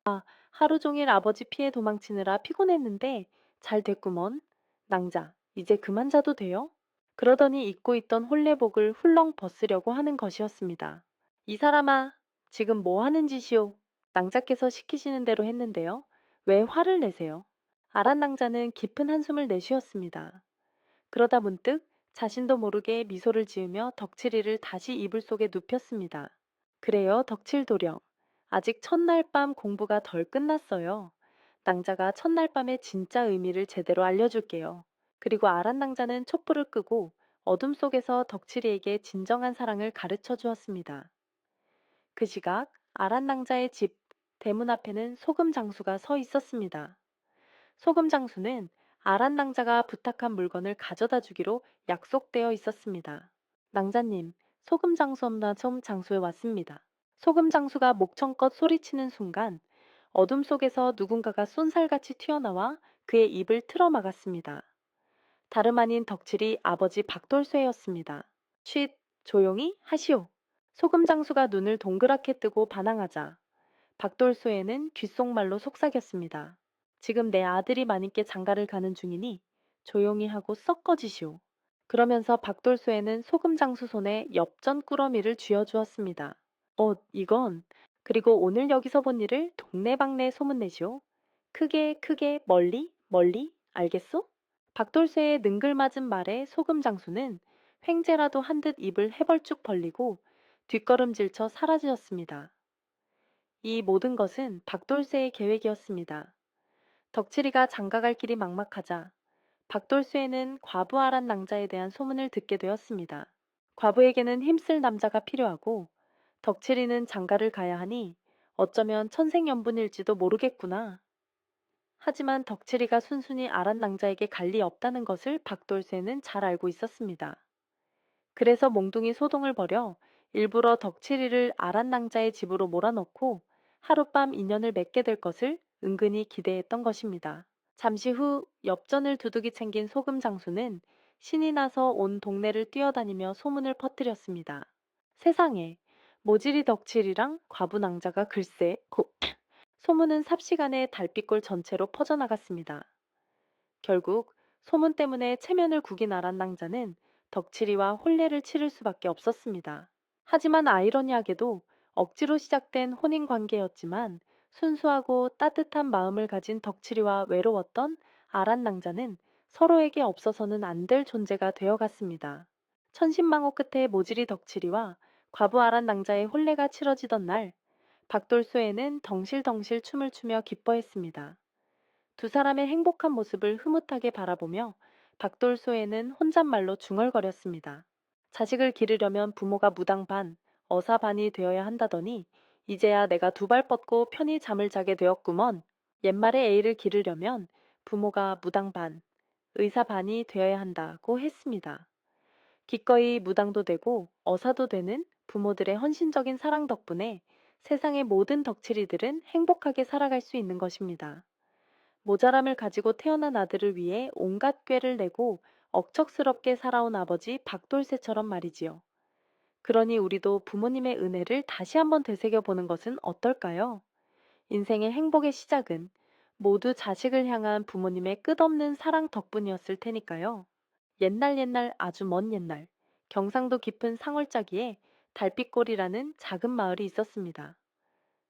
하루 종일 아버지 피해 도망치느라 피곤했는데 잘 됐구먼. 낭자, 이제 그만 자도 돼요? 그러더니 입고 있던 홀레복을 훌렁 벗으려고 하는 것이었습니다. 이 사람아, 지금 뭐 하는 짓이오? 낭자께서 시키시는 대로 했는데요. 왜 화를 내세요? 아란 낭자는 깊은 한숨을 내쉬었습니다. 그러다 문득 자신도 모르게 미소를 지으며 덕칠이를 다시 이불 속에 눕혔습니다. 그래요, 덕칠도령. 아직 첫날 밤 공부가 덜 끝났어요. 낭자가 첫날 밤의 진짜 의미를 제대로 알려줄게요. 그리고 아란 낭자는 촛불을 끄고 어둠 속에서 덕칠이에게 진정한 사랑을 가르쳐 주었습니다. 그 시각 아란 낭자의 집 대문 앞에는 소금 장수가 서 있었습니다. 소금 장수는 아란 낭자가 부탁한 물건을 가져다 주기로 약속되어 있었습니다. 낭자님, 소금 장수 없나 좀 장소에 왔습니다. 소금 장수가 목청껏 소리치는 순간 어둠 속에서 누군가가 쏜살같이 튀어나와 그의 입을 틀어막았습니다. 다름 아닌 덕칠이 아버지 박돌쇠였습니다. 쉿, 조용히 하시오. 소금 장수가 눈을 동그랗게 뜨고 반항하자 박돌쇠는 귓속말로 속삭였습니다. 지금 내 아들이 마님께 장가를 가는 중이니 조용히 하고 썩 꺼지시오. 그러면서 박돌쇠는 소금 장수 손에 엽전 꾸러미를 쥐어주었습니다. 이건. 그리고 오늘 여기서 본 일을 동네방네 소문내시오. 크게 크게 멀리 멀리 알겠소? 박돌쇠의 능글맞은 말에 소금 장수는 횡재라도 한 듯 입을 해벌쭉 벌리고 뒷걸음질쳐 사라지었습니다. 이 모든 것은 박돌쇠의 계획이었습니다. 덕칠이가 장가갈 길이 막막하자 박돌쇠는 과부 아란 낭자에 대한 소문을 듣게 되었습니다. 과부에게는 힘쓸 남자가 필요하고 덕칠이는 장가를 가야 하니 어쩌면 천생연분일지도 모르겠구나. 하지만 덕칠이가 순순히 아란 낭자에게 갈 리 없다는 것을 박돌쇠는 잘 알고 있었습니다. 그래서 몽둥이 소동을 벌여 일부러 덕칠이를 아란 낭자의 집으로 몰아넣고 하룻밤 인연을 맺게 될 것을 은근히 기대했던 것입니다. 잠시 후 엽전을 두둑이 챙긴 소금 장수는 신이 나서 온 동네를 뛰어다니며 소문을 퍼뜨렸습니다. 세상에, 모지리 덕칠이랑 과부 낭자가 글쎄, 소문은 삽시간에 달빛골 전체로 퍼져나갔습니다. 결국 소문 때문에 체면을 구긴 아란 낭자는 덕칠이와 혼례를 치를 수밖에 없었습니다. 하지만 아이러니하게도 억지로 시작된 혼인 관계였지만 순수하고 따뜻한 마음을 가진 덕칠이와 외로웠던 아란 낭자는 서로에게 없어서는 안 될 존재가 되어갔습니다. 천신망호 끝에 모지리 덕칠이와 과부 아란 낭자의 혼례가 치러지던 날, 박돌소에는 덩실덩실 춤을 추며 기뻐했습니다. 두 사람의 행복한 모습을 흐뭇하게 바라보며 박돌소에는 혼잣말로 중얼거렸습니다. 자식을 기르려면 부모가 무당 반, 어사 반이 되어야 한다더니 이제야 내가 두 발 뻗고 편히 잠을 자게 되었구먼. 옛말에 애를 기르려면 부모가 무당 반, 의사 반이 되어야 한다고 했습니다. 기꺼이 무당도 되고 어사도 되는 부모들의 헌신적인 사랑 덕분에 세상의 모든 덕칠이들은 행복하게 살아갈 수 있는 것입니다. 모자람을 가지고 태어난 아들을 위해 온갖 꾀를 내고 억척스럽게 살아온 아버지 박돌쇠처럼 말이지요. 그러니 우리도 부모님의 은혜를 다시 한번 되새겨 보는 것은 어떨까요? 인생의 행복의 시작은 모두 자식을 향한 부모님의 끝없는 사랑 덕분이었을 테니까요. 옛날 옛날 아주 먼 옛날 경상도 깊은 상월자기에 달빛골이라는 작은 마을이 있었습니다.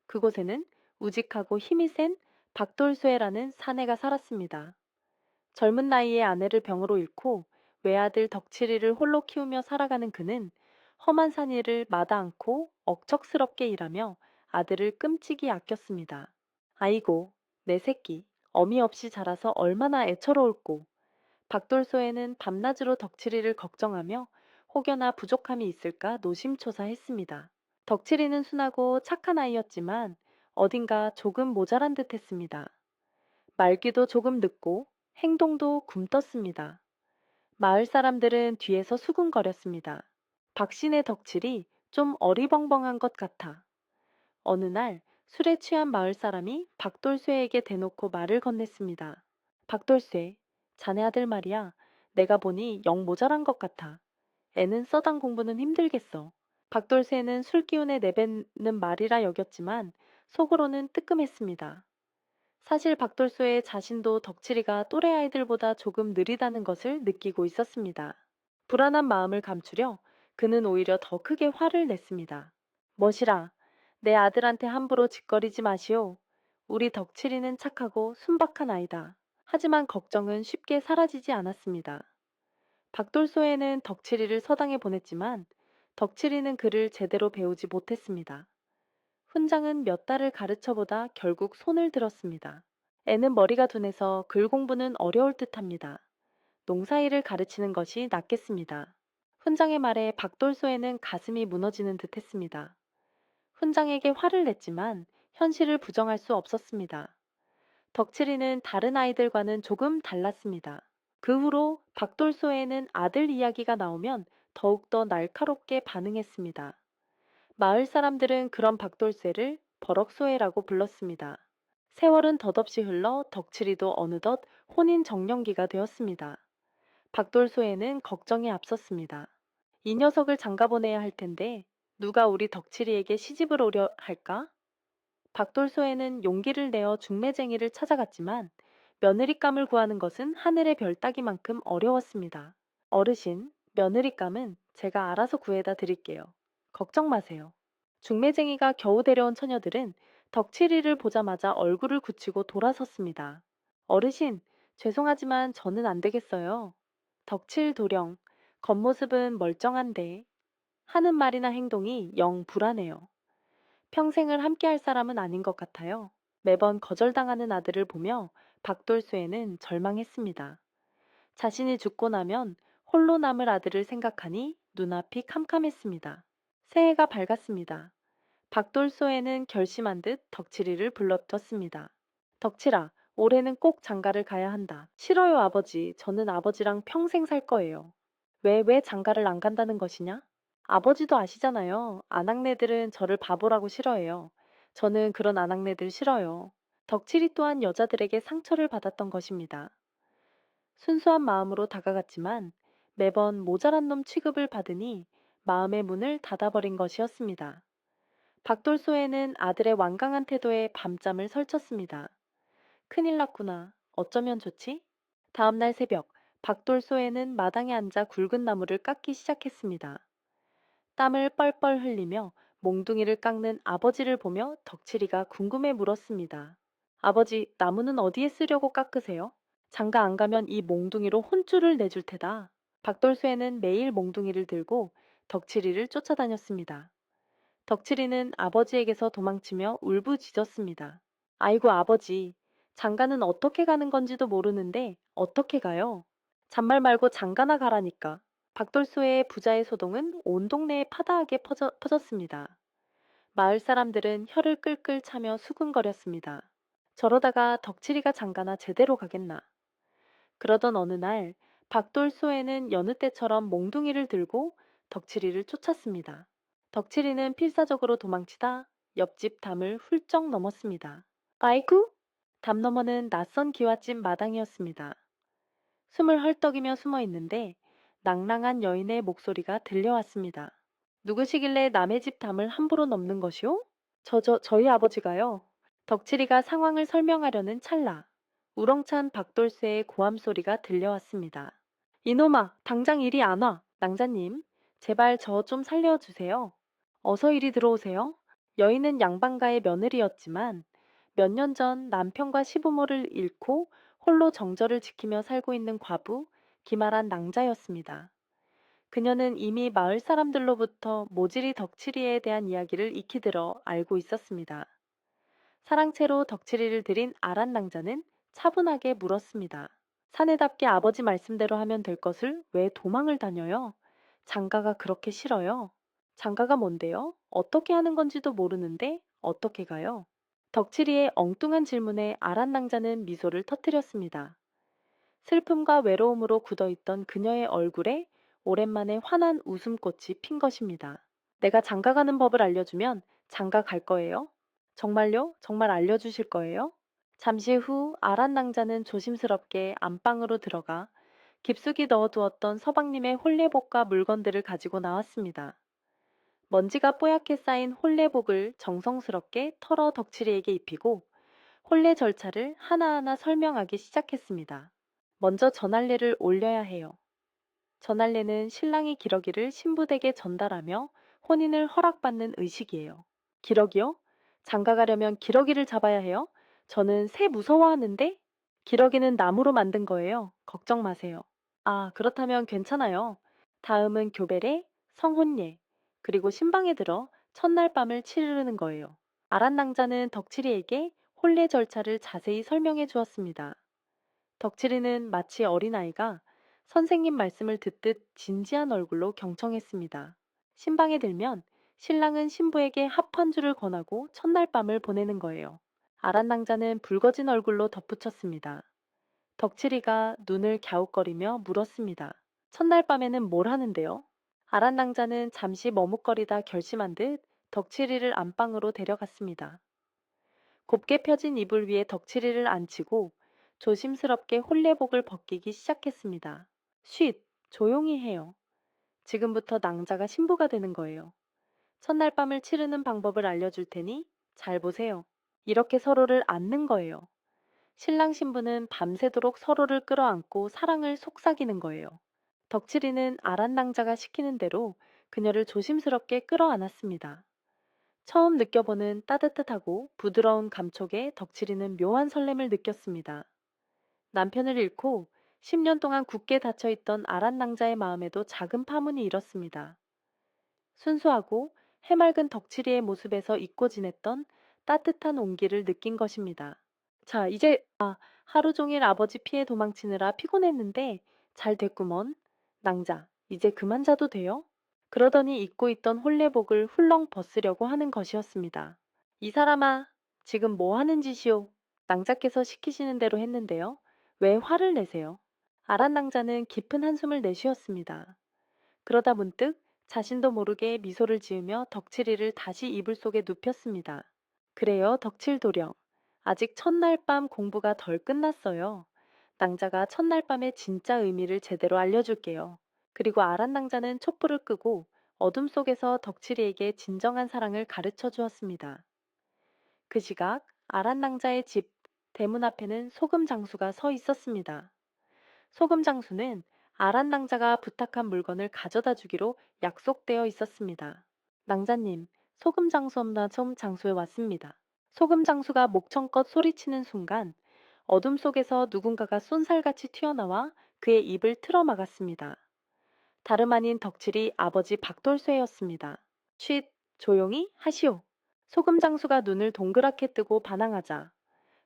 그곳에는 우직하고 힘이 센 박돌쇠라는 사내가 살았습니다. 젊은 나이에 아내를 병으로 잃고 외아들 덕칠이를 홀로 키우며 살아가는 그는 험한 산 일을 마다 않고 억척스럽게 일하며 아들을 끔찍이 아꼈습니다. 아이고, 내 새끼, 어미 없이 자라서 얼마나 애처로울꼬. 박돌소에는 밤낮으로 덕칠이를 걱정하며 혹여나 부족함이 있을까 노심초사했습니다. 덕칠이는 순하고 착한 아이였지만 어딘가 조금 모자란 듯 했습니다. 말귀도 조금 늦고 행동도 굼떴습니다. 마을 사람들은 뒤에서 수군거렸습니다. 박신의 덕칠이 좀 어리벙벙한 것 같아. 어느 날 술에 취한 마을 사람이 박돌쇠에게 대놓고 말을 건넸습니다. 박돌쇠, 자네 아들 말이야. 내가 보니 영 모자란 것 같아. 애는 써당 공부는 힘들겠어. 박돌쇠는 술 기운에 내뱉는 말이라 여겼지만 속으로는 뜨끔했습니다. 사실 박돌쇠의 자신도 덕칠이가 또래 아이들보다 조금 느리다는 것을 느끼고 있었습니다. 불안한 마음을 감추려 그는 오히려 더 크게 화를 냈습니다. 멋이라, 내 아들한테 함부로 짓거리지 마시오. 우리 덕칠이는 착하고 순박한 아이다. 하지만 걱정은 쉽게 사라지지 않았습니다. 박돌소에는 덕칠이를 서당에 보냈지만 덕칠이는 그를 제대로 배우지 못했습니다. 훈장은 몇 달을 가르쳐보다 결국 손을 들었습니다. 애는 머리가 둔해서 글 공부는 어려울 듯합니다. 농사일을 가르치는 것이 낫겠습니다. 훈장의 말에 박돌소에는 가슴이 무너지는 듯했습니다. 훈장에게 화를 냈지만 현실을 부정할 수 없었습니다. 덕칠이는 다른 아이들과는 조금 달랐습니다. 그 후로 박돌소에는 아들 이야기가 나오면 더욱더 날카롭게 반응했습니다. 마을 사람들은 그런 박돌쇠를 버럭소해라고 불렀습니다. 세월은 덧없이 흘러 덕칠이도 어느덧 혼인 정년기가 되었습니다. 박돌소에는 걱정이 앞섰습니다. 이 녀석을 장가보내야 할 텐데 누가 우리 덕칠이에게 시집을 오려 할까? 박돌소에는 용기를 내어 중매쟁이를 찾아갔지만 며느리감을 구하는 것은 하늘의 별 따기만큼 어려웠습니다. 어르신, 며느리감은 제가 알아서 구해다 드릴게요. 걱정 마세요. 중매쟁이가 겨우 데려온 처녀들은 덕칠이를 보자마자 얼굴을 굳히고 돌아섰습니다. 어르신, 죄송하지만 저는 안 되겠어요. 덕칠 도령, 겉모습은 멀쩡한데 하는 말이나 행동이 영 불안해요. 평생을 함께할 사람은 아닌 것 같아요. 매번 거절당하는 아들을 보며 박돌쇠는 절망했습니다. 자신이 죽고 나면 홀로 남을 아들을 생각하니 눈앞이 캄캄했습니다. 새해가 밝았습니다. 박돌소에는 결심한 듯 덕칠이를 불러떴습니다. 덕칠아, 올해는 꼭 장가를 가야 한다. 싫어요, 아버지. 저는 아버지랑 평생 살 거예요. 왜 장가를 안 간다는 것이냐? 아버지도 아시잖아요. 아낙네들은 저를 바보라고 싫어해요. 저는 그런 아낙네들 싫어요. 덕칠이 또한 여자들에게 상처를 받았던 것입니다. 순수한 마음으로 다가갔지만 매번 모자란 놈 취급을 받으니 마음의 문을 닫아버린 것이었습니다. 박돌소에는 아들의 완강한 태도에 밤잠을 설쳤습니다. 큰일 났구나. 어쩌면 좋지? 다음날 새벽, 박돌소에는 마당에 앉아 굵은 나무를 깎기 시작했습니다. 땀을 뻘뻘 흘리며 몽둥이를 깎는 아버지를 보며 덕칠이가 궁금해 물었습니다. 아버지, 나무는 어디에 쓰려고 깎으세요? 장가 안 가면 이 몽둥이로 혼쭐을 내줄 테다. 박돌쇠는 매일 몽둥이를 들고 덕칠이를 쫓아다녔습니다. 덕칠이는 아버지에게서 도망치며 울부짖었습니다. 아이고 아버지, 장가는 어떻게 가는 건지도 모르는데 어떻게 가요? 잔말 말고 장가나 가라니까. 박돌소의 부자의 소동은 온 동네에 파다하게 퍼졌습니다. 마을 사람들은 혀를 끌끌 차며 수군거렸습니다. 저러다가 덕칠이가 장가나 제대로 가겠나. 그러던 어느 날 박돌소에는 여느 때처럼 몽둥이를 들고 덕칠이를 쫓았습니다. 덕칠이는 필사적으로 도망치다 옆집 담을 훌쩍 넘었습니다. 아이쿠! 담 너머는 낯선 기와집 마당이었습니다. 숨을 헐떡이며 숨어 있는데 낭랑한 여인의 목소리가 들려왔습니다. 누구시길래 남의 집 담을 함부로 넘는 것이오? 저희 아버지가요. 덕칠이가 상황을 설명하려는 찰나 우렁찬 박돌쇠의 고함 소리가 들려왔습니다. 이놈아, 당장 이리 안 와. 낭자님, 제발 저 좀 살려주세요. 어서 이리 들어오세요. 여인은 양반가의 며느리였지만 몇 년 전 남편과 시부모를 잃고 홀로 정절을 지키며 살고 있는 과부 기말한 낭자였습니다. 그녀는 이미 마을 사람들로부터 모질이 덕칠이에 대한 이야기를 익히 들어 알고 있었습니다. 사랑채로 덕칠이를 들인 아란 낭자는 차분하게 물었습니다. 사내답게 아버지 말씀대로 하면 될 것을 왜 도망을 다녀요? 장가가 그렇게 싫어요? 장가가 뭔데요? 어떻게 하는 건지도 모르는데 어떻게 가요? 덕칠이의 엉뚱한 질문에 아란 낭자는 미소를 터뜨렸습니다. 슬픔과 외로움으로 굳어있던 그녀의 얼굴에 오랜만에 환한 웃음꽃이 핀 것입니다. 내가 장가 가는 법을 알려주면 장가 갈 거예요? 정말요? 정말 알려주실 거예요? 잠시 후 아란 낭자는 조심스럽게 안방으로 들어가 깊숙이 넣어두었던 서방님의 홀레복과 물건들을 가지고 나왔습니다. 먼지가 뽀얗게 쌓인 홀레복을 정성스럽게 털어 덕칠이에게 입히고 혼례 절차를 하나하나 설명하기 시작했습니다. 먼저 전할례를 올려야 해요. 전할례는 신랑이 기러기를 신부댁에 전달하며 혼인을 허락받는 의식이에요. 기러기요? 장가 가려면 기러기를 잡아야 해요? 저는 새 무서워하는데? 기러기는 나무로 만든 거예요. 걱정 마세요. 아, 그렇다면 괜찮아요. 다음은 교배례, 성혼례, 그리고 신방에 들어 첫날 밤을 치르는 거예요. 아란 낭자는 덕칠이에게 혼례 절차를 자세히 설명해 주었습니다. 덕칠이는 마치 어린아이가 선생님 말씀을 듣듯 진지한 얼굴로 경청했습니다. 신방에 들면 신랑은 신부에게 합 한 줄을 권하고 첫날 밤을 보내는 거예요. 아란 낭자는 붉어진 얼굴로 덧붙였습니다. 덕칠이가 눈을 갸웃거리며 물었습니다. 첫날 밤에는 뭘 하는데요? 아란 낭자는 잠시 머뭇거리다 결심한 듯 덕칠이를 안방으로 데려갔습니다. 곱게 펴진 이불 위에 덕칠이를 앉히고 조심스럽게 홀레복을 벗기기 시작했습니다. 쉿, 조용히 해요. 지금부터 낭자가 신부가 되는 거예요. 첫날 밤을 치르는 방법을 알려줄 테니 잘 보세요. 이렇게 서로를 안는 거예요. 신랑 신부는 밤새도록 서로를 끌어안고 사랑을 속삭이는 거예요. 덕칠이는 아란 낭자가 시키는 대로 그녀를 조심스럽게 끌어안았습니다. 처음 느껴보는 따뜻하고 부드러운 감촉에 덕칠이는 묘한 설렘을 느꼈습니다. 남편을 잃고 10년 동안 굳게 닫혀있던 아란 낭자의 마음에도 작은 파문이 일었습니다. 순수하고 해맑은 덕칠이의 모습에서 잊고 지냈던 따뜻한 온기를 느낀 것입니다. 자, 이제 하루 종일 아버지 피해 도망치느라 피곤했는데 잘 됐구먼. 낭자, 이제 그만 자도 돼요? 그러더니 입고 있던 홀레복을 훌렁 벗으려고 하는 것이었습니다. 이 사람아, 지금 뭐 하는 짓이오? 낭자께서 시키시는 대로 했는데요. 왜 화를 내세요? 아란 낭자는 깊은 한숨을 내쉬었습니다. 그러다 문득 자신도 모르게 미소를 지으며 덕칠이를 다시 이불 속에 눕혔습니다. 그래요, 덕칠도령. 아직 첫날 밤 공부가 덜 끝났어요. 낭자가 첫날 밤의 진짜 의미를 제대로 알려줄게요. 그리고 아란 낭자는 촛불을 끄고 어둠 속에서 덕칠이에게 진정한 사랑을 가르쳐 주었습니다. 그 시각 아란 낭자의 집 대문 앞에는 소금 장수가 서 있었습니다. 소금 장수는 아란 낭자가 부탁한 물건을 가져다 주기로 약속되어 있었습니다. 낭자님, 소금 장수 없나 좀 장수에 왔습니다. 소금 장수가 목청껏 소리치는 순간 어둠 속에서 누군가가 쏜살같이 튀어나와 그의 입을 틀어막았습니다. 다름 아닌 덕칠이 아버지 박돌쇠였습니다. 쉿, 조용히 하시오. 소금 장수가 눈을 동그랗게 뜨고 반항하자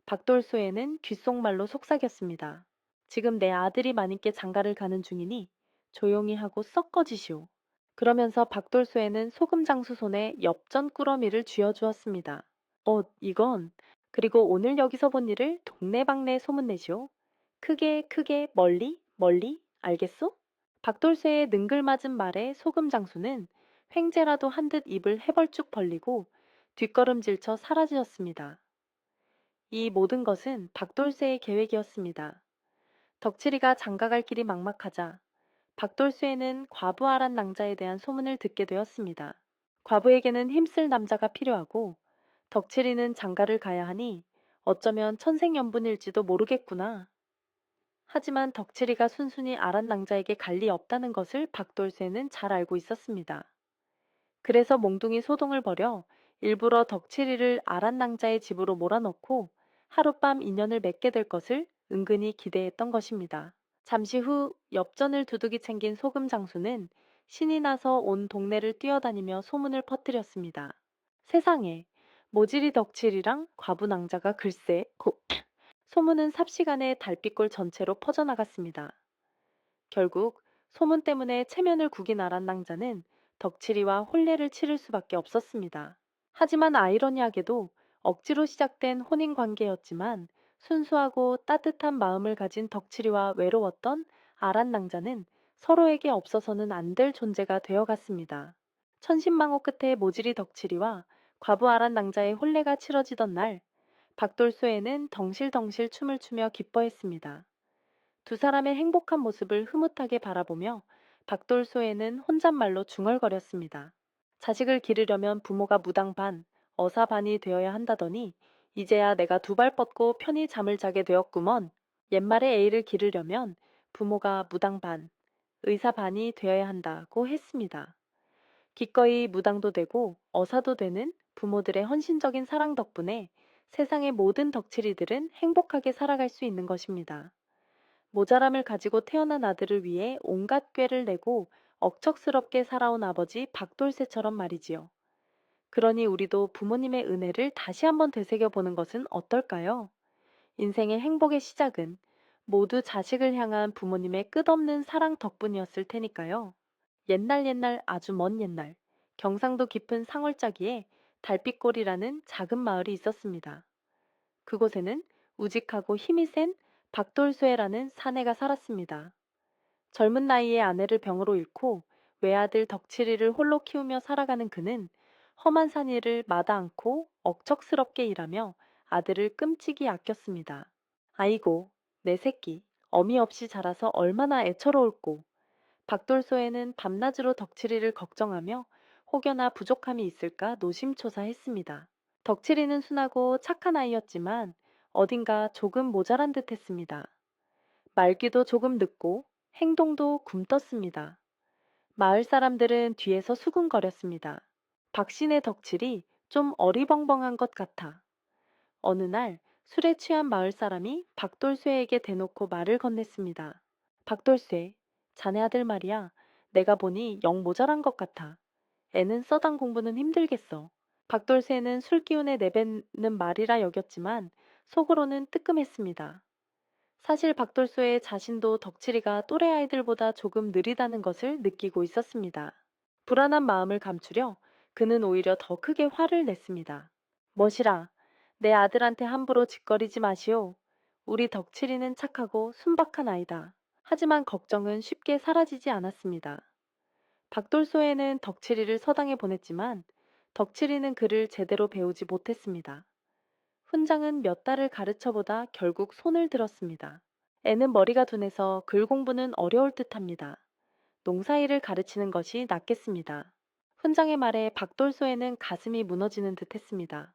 박돌쇠는 귓속말로 속삭였습니다. 지금 내 아들이 마님께 장가를 가는 중이니 조용히 하고 썩 꺼지시오. 그러면서 박돌쇠는 소금 장수 손에 엽전 꾸러미를 쥐어주었습니다. 이건. 그리고 오늘 여기서 본 일을 동네방네 소문내시오. 크게 크게 멀리 멀리 알겠소? 박돌쇠의 능글맞은 말에 소금 장수는 횡재라도 한 듯 입을 해벌쭉 벌리고 뒷걸음질쳐 사라졌습니다. 이 모든 것은 박돌쇠의 계획이었습니다. 덕칠이가 장가갈 길이 막막하자 박돌쇠는 과부 아란 낭자에 대한 소문을 듣게 되었습니다. 과부에게는 힘쓸 남자가 필요하고 덕칠이는 장가를 가야 하니 어쩌면 천생연분일지도 모르겠구나. 하지만 덕칠이가 순순히 아란 낭자에게 갈 리 없다는 것을 박돌쇠는 잘 알고 있었습니다. 그래서 몽둥이 소동을 벌여 일부러 덕칠이를 아란 낭자의 집으로 몰아넣고 하룻밤 인연을 맺게 될 것을 은근히 기대했던 것입니다. 잠시 후 엽전을 두둑이 챙긴 소금 장수는 신이 나서 온 동네를 뛰어다니며 소문을 퍼뜨렸습니다. 세상에, 모지리 덕칠이랑 과부 낭자가 글쎄, 소문은 삽시간에 달빛골 전체로 퍼져나갔습니다. 결국 소문 때문에 체면을 구긴 아란 낭자는 덕칠이와 혼례를 치를 수밖에 없었습니다. 하지만 아이러니하게도 억지로 시작된 혼인 관계였지만 순수하고 따뜻한 마음을 가진 덕칠이와 외로웠던 아란 낭자는 서로에게 없어서는 안 될 존재가 되어갔습니다. 천신망호 끝에 모지리 덕칠이와 과부 아란 낭자의 혼례가 치러지던 날, 박돌소에는 덩실덩실 춤을 추며 기뻐했습니다. 두 사람의 행복한 모습을 흐뭇하게 바라보며 박돌소에는 혼잣말로 중얼거렸습니다. 자식을 기르려면 부모가 무당 반, 어사 반이 되어야 한다더니 이제야 내가 두 발 뻗고 편히 잠을 자게 되었구먼. 옛말에 애를 기르려면 부모가 무당 반, 의사 반이 되어야 한다고 했습니다. 기꺼이 무당도 되고 어사도 되는 부모들의 헌신적인 사랑 덕분에 세상의 모든 덕칠이들은 행복하게 살아갈 수 있는 것입니다. 모자람을 가지고 태어난 아들을 위해 온갖 꾀를 내고 억척스럽게 살아온 아버지 박돌쇠처럼 말이지요. 그러니 우리도 부모님의 은혜를 다시 한번 되새겨 보는 것은 어떨까요? 인생의 행복의 시작은 모두 자식을 향한 부모님의 끝없는 사랑 덕분이었을 테니까요. 옛날 옛날 아주 먼 옛날 경상도 깊은 상월자기에 달빛골이라는 작은 마을이 있었습니다. 그곳에는 우직하고 힘이 센 박돌쇠라는 사내가 살았습니다. 젊은 나이에 아내를 병으로 잃고 외아들 덕칠이를 홀로 키우며 살아가는 그는 험한 산 일을 마다 않고 억척스럽게 일하며 아들을 끔찍이 아꼈습니다. 아이고, 내 새끼, 어미 없이 자라서 얼마나 애처로울꼬. 박돌소에는 밤낮으로 덕칠이를 걱정하며 혹여나 부족함이 있을까 노심초사했습니다. 덕칠이는 순하고 착한 아이였지만 어딘가 조금 모자란 듯 했습니다. 말귀도 조금 늦고 행동도 굼떴습니다. 마을 사람들은 뒤에서 수군거렸습니다. 박신의 덕질이 좀 어리벙벙한 것 같아. 어느 날 술에 취한 마을 사람이 박돌쇠에게 대놓고 말을 건넸습니다. 박돌쇠, 자네 아들 말이야. 내가 보니 영 모자란 것 같아. 애는 써당 공부는 힘들겠어. 박돌쇠는 술 기운에 내뱉는 말이라 여겼지만 속으로는 뜨끔했습니다. 사실 박돌소의 자신도 덕칠이가 또래 아이들보다 조금 느리다는 것을 느끼고 있었습니다. 불안한 마음을 감추려 그는 오히려 더 크게 화를 냈습니다. 멋이라, 내 아들한테 함부로 짓거리지 마시오. 우리 덕칠이는 착하고 순박한 아이다. 하지만 걱정은 쉽게 사라지지 않았습니다. 박돌소에는 덕칠이를 서당에 보냈지만 덕칠이는 그를 제대로 배우지 못했습니다. 훈장은 몇 달을 가르쳐보다 결국 손을 들었습니다. 애는 머리가 둔해서 글 공부는 어려울 듯합니다. 농사일을 가르치는 것이 낫겠습니다. 훈장의 말에 박돌소에는 가슴이 무너지는 듯했습니다.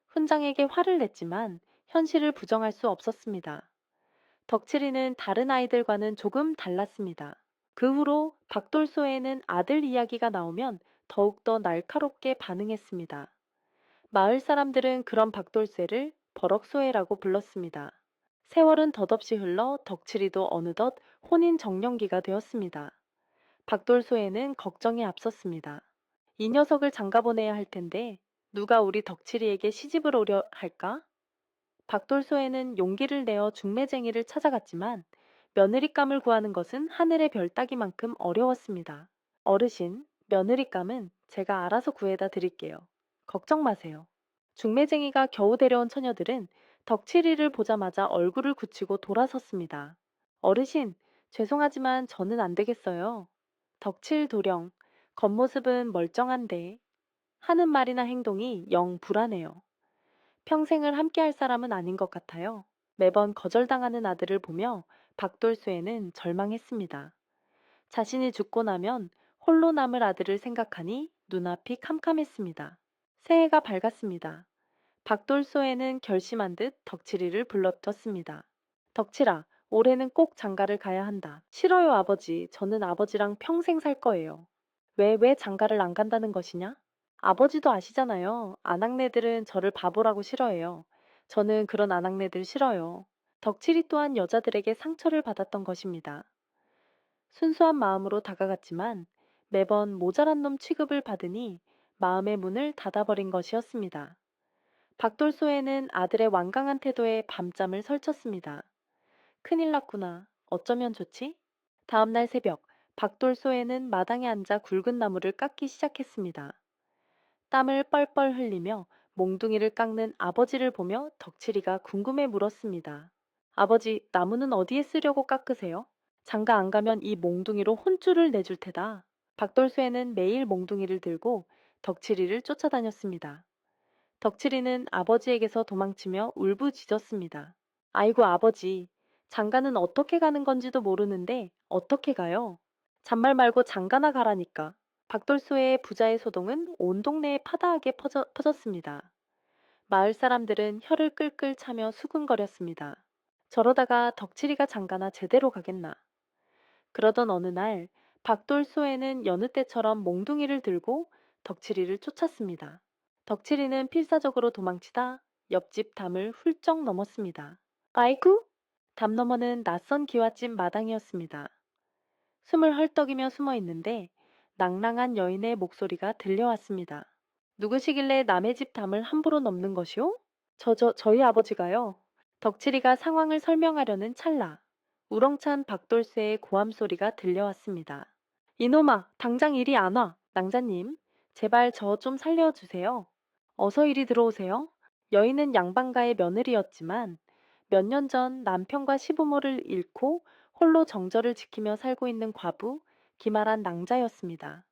훈장에게 화를 냈지만 현실을 부정할 수 없었습니다. 덕칠이는 다른 아이들과는 조금 달랐습니다. 그 후로 박돌소에는 아들 이야기가 나오면 더욱더 날카롭게 반응했습니다. 마을 사람들은 그런 박돌쇠를 버럭소해라고 불렀습니다. 세월은 덧없이 흘러 덕칠이도 어느덧 혼인 정년기가 되었습니다. 박돌소에는 걱정이 앞섰습니다. 이 녀석을 장가보내야 할 텐데 누가 우리 덕칠이에게 시집을 오려 할까? 박돌소에는 용기를 내어 중매쟁이를 찾아갔지만 며느리감을 구하는 것은 하늘의 별 따기만큼 어려웠습니다. 어르신, 며느리감은 제가 알아서 구해다 드릴게요. 걱정 마세요. 중매쟁이가 겨우 데려온 처녀들은 덕칠이를 보자마자 얼굴을 굳히고 돌아섰습니다. 어르신, 죄송하지만 저는 안 되겠어요. 덕칠 도령, 겉모습은 멀쩡한데 하는 말이나 행동이 영 불안해요. 평생을 함께할 사람은 아닌 것 같아요. 매번 거절당하는 아들을 보며 박돌수에는 절망했습니다. 자신이 죽고 나면 홀로 남을 아들을 생각하니 눈앞이 캄캄했습니다. 새해가 밝았습니다. 박돌소에는 결심한 듯 덕칠이를 불러떴습니다. 덕칠아, 올해는 꼭 장가를 가야 한다. 싫어요, 아버지. 저는 아버지랑 평생 살 거예요. 왜 장가를 안 간다는 것이냐? 아버지도 아시잖아요. 아낙네들은 저를 바보라고 싫어해요. 저는 그런 아낙네들 싫어요. 덕칠이 또한 여자들에게 상처를 받았던 것입니다. 순수한 마음으로 다가갔지만 매번 모자란 놈 취급을 받으니 마음의 문을 닫아버린 것이었습니다. 박돌소에는 아들의 완강한 태도에 밤잠을 설쳤습니다. 큰일 났구나. 어쩌면 좋지? 다음날 새벽, 박돌소에는 마당에 앉아 굵은 나무를 깎기 시작했습니다. 땀을 뻘뻘 흘리며 몽둥이를 깎는 아버지를 보며 덕칠이가 궁금해 물었습니다. 아버지, 나무는 어디에 쓰려고 깎으세요? 장가 안 가면 이 몽둥이로 혼쭐을 내줄 테다. 박돌쇠는 매일 몽둥이를 들고 덕칠이를 쫓아다녔습니다. 덕칠이는 아버지에게서 도망치며 울부짖었습니다. 아이고 아버지, 장가는 어떻게 가는 건지도 모르는데 어떻게 가요? 잔말 말고 장가나 가라니까. 박돌소의 부자의 소동은 온 동네에 파다하게 퍼졌습니다. 마을 사람들은 혀를 끌끌 차며 수군거렸습니다. 저러다가 덕칠이가 장가나 제대로 가겠나. 그러던 어느 날 박돌소에는 여느 때처럼 몽둥이를 들고 덕칠이를 쫓았습니다. 덕칠이는 필사적으로 도망치다 옆집 담을 훌쩍 넘었습니다. 아이쿠! 담 너머는 낯선 기와집 마당이었습니다. 숨을 헐떡이며 숨어 있는데 낭랑한 여인의 목소리가 들려왔습니다. 누구시길래 남의 집 담을 함부로 넘는 것이오? 저희 아버지가요. 덕칠이가 상황을 설명하려는 찰나 우렁찬 박돌쇠의 고함 소리가 들려왔습니다. 이놈아, 당장 이리 안 와. 낭자님, 제발 저 좀 살려주세요. 어서 이리 들어오세요. 여인은 양반가의 며느리였지만 몇 년 전 남편과 시부모를 잃고 홀로 정절을 지키며 살고 있는 과부 기말한 낭자였습니다.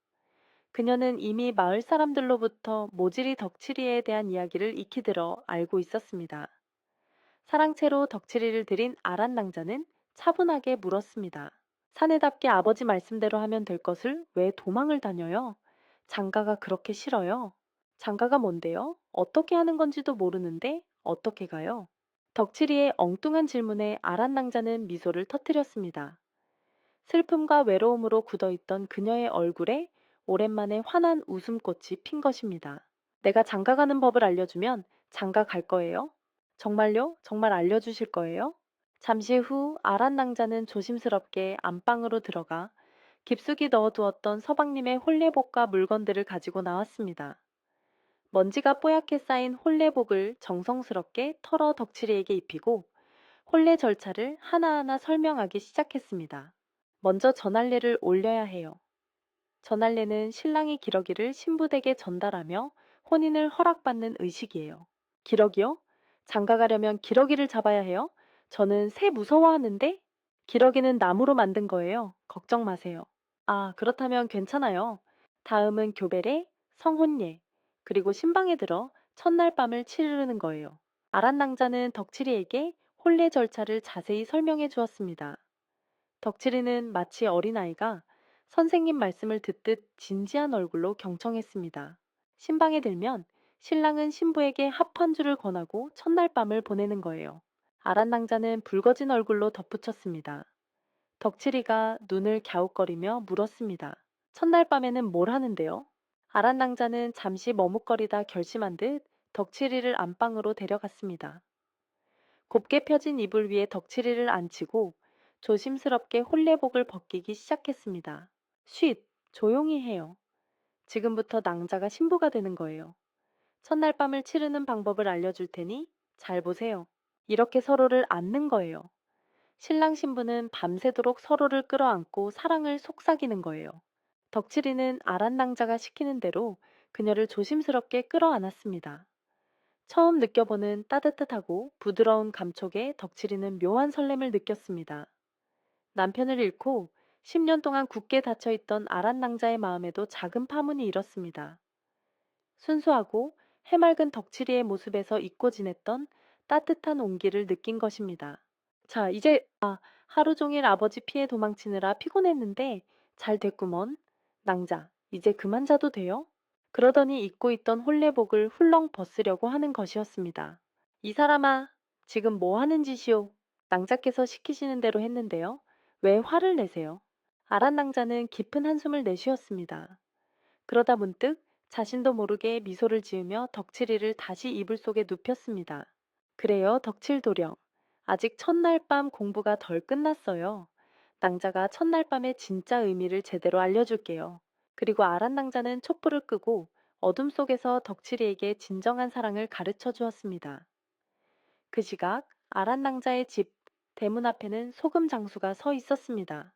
그녀는 이미 마을 사람들로부터 모질이 덕칠이에 대한 이야기를 익히 들어 알고 있었습니다. 사랑채로 덕칠이를 들인 아란 낭자는 차분하게 물었습니다. 사내답게 아버지 말씀대로 하면 될 것을 왜 도망을 다녀요? 장가가 그렇게 싫어요? 장가가 뭔데요? 어떻게 하는 건지도 모르는데 어떻게 가요? 덕칠이의 엉뚱한 질문에 아란 낭자는 미소를 터뜨렸습니다. 슬픔과 외로움으로 굳어있던 그녀의 얼굴에 오랜만에 환한 웃음꽃이 핀 것입니다. 내가 장가 가는 법을 알려주면 장가 갈 거예요? 정말요? 정말 알려주실 거예요? 잠시 후 아란 낭자는 조심스럽게 안방으로 들어가 깊숙이 넣어두었던 서방님의 홀레복과 물건들을 가지고 나왔습니다. 먼지가 뽀얗게 쌓인 홀레복을 정성스럽게 털어 덕칠이에게 입히고 혼례 절차를 하나하나 설명하기 시작했습니다. 먼저 전할례를 올려야 해요. 전할례는 신랑이 기러기를 신부댁에 전달하며 혼인을 허락받는 의식이에요. 기러기요? 장가 가려면 기러기를 잡아야 해요? 저는 새 무서워하는데? 기러기는 나무로 만든 거예요. 걱정 마세요. 아, 그렇다면 괜찮아요. 다음은 교배례, 성혼례, 그리고 신방에 들어 첫날 밤을 치르는 거예요. 아란낭자는 덕칠이에게 혼례 절차를 자세히 설명해 주었습니다. 덕칠이는 마치 어린아이가 선생님 말씀을 듣듯 진지한 얼굴로 경청했습니다. 신방에 들면 신랑은 신부에게 합 한 줄을 권하고 첫날 밤을 보내는 거예요. 아란낭자는 붉어진 얼굴로 덧붙였습니다. 덕칠이가 눈을 갸웃거리며 물었습니다. 첫날 밤에는 뭘 하는데요? 아란낭자는 잠시 머뭇거리다 결심한 듯 덕칠이를 안방으로 데려갔습니다. 곱게 펴진 이불 위에 덕칠이를 앉히고 조심스럽게 홀레복을 벗기기 시작했습니다. 쉿, 조용히 해요. 지금부터 낭자가 신부가 되는 거예요. 첫날 밤을 치르는 방법을 알려줄 테니 잘 보세요. 이렇게 서로를 안는 거예요. 신랑 신부는 밤새도록 서로를 끌어안고 사랑을 속삭이는 거예요. 덕칠이는 아란낭자가 시키는 대로 그녀를 조심스럽게 끌어안았습니다. 처음 느껴보는 따뜻하고 부드러운 감촉에 덕칠이는 묘한 설렘을 느꼈습니다. 남편을 잃고 10년 동안 굳게 닫혀있던 아란낭자의 마음에도 작은 파문이 일었습니다. 순수하고 해맑은 덕칠이의 모습에서 잊고 지냈던 따뜻한 온기를 느낀 것입니다. 자, 이제 하루 종일 아버지 피해 도망치느라 피곤했는데 잘 됐구먼. 낭자, 이제 그만 자도 돼요? 그러더니 잊고 있던 홀레복을 훌렁 벗으려고 하는 것이었습니다. 이 사람아, 지금 뭐 하는 짓이오? 낭자께서 시키시는 대로 했는데요. 왜 화를 내세요? 아란 낭자는 깊은 한숨을 내쉬었습니다. 그러다 문득 자신도 모르게 미소를 지으며 덕칠이를 다시 이불 속에 눕혔습니다. 그래요, 덕칠도령. 아직 첫날 밤 공부가 덜 끝났어요. 낭자가 첫날 밤의 진짜 의미를 제대로 알려줄게요. 그리고 아란 낭자는 촛불을 끄고 어둠 속에서 덕칠이에게 진정한 사랑을 가르쳐 주었습니다. 그 시각 아란 낭자의 집 대문 앞에는 소금 장수가 서 있었습니다.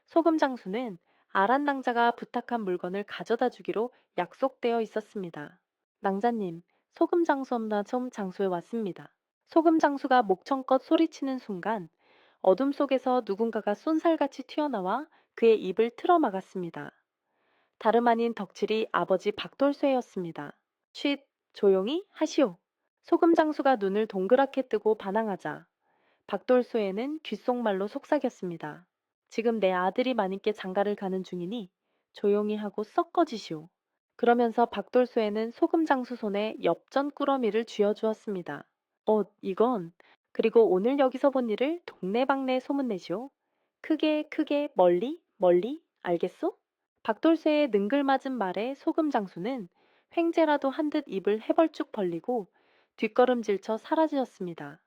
소금 장수는 아란 낭자가 부탁한 물건을 가져다 주기로 약속되어 있었습니다. 낭자님, 소금 장수 없나 좀 장소에 왔습니다. 소금 장수가 목청껏 소리치는 순간 어둠 속에서 누군가가 쏜살같이 튀어나와 그의 입을 틀어막았습니다. 다름 아닌 덕칠이 아버지 박돌쇠였습니다. 쉿, 조용히 하시오. 소금 장수가 눈을 동그랗게 뜨고 반항하자 박돌쇠는 귓속말로 속삭였습니다. 지금 내 아들이 마님께 장가를 가는 중이니 조용히 하고 썩 꺼지시오. 그러면서 박돌쇠는 소금 장수 손에 엽전 꾸러미를 쥐어주었습니다. 이건. 그리고 오늘 여기서 본 일을 동네방네 소문내시오. 크게 크게 멀리 멀리 알겠소? 박돌쇠의 능글맞은 말에 소금 장수는 횡재라도 한 듯 입을 해벌쭉 벌리고 뒷걸음질쳐 사라지었습니다.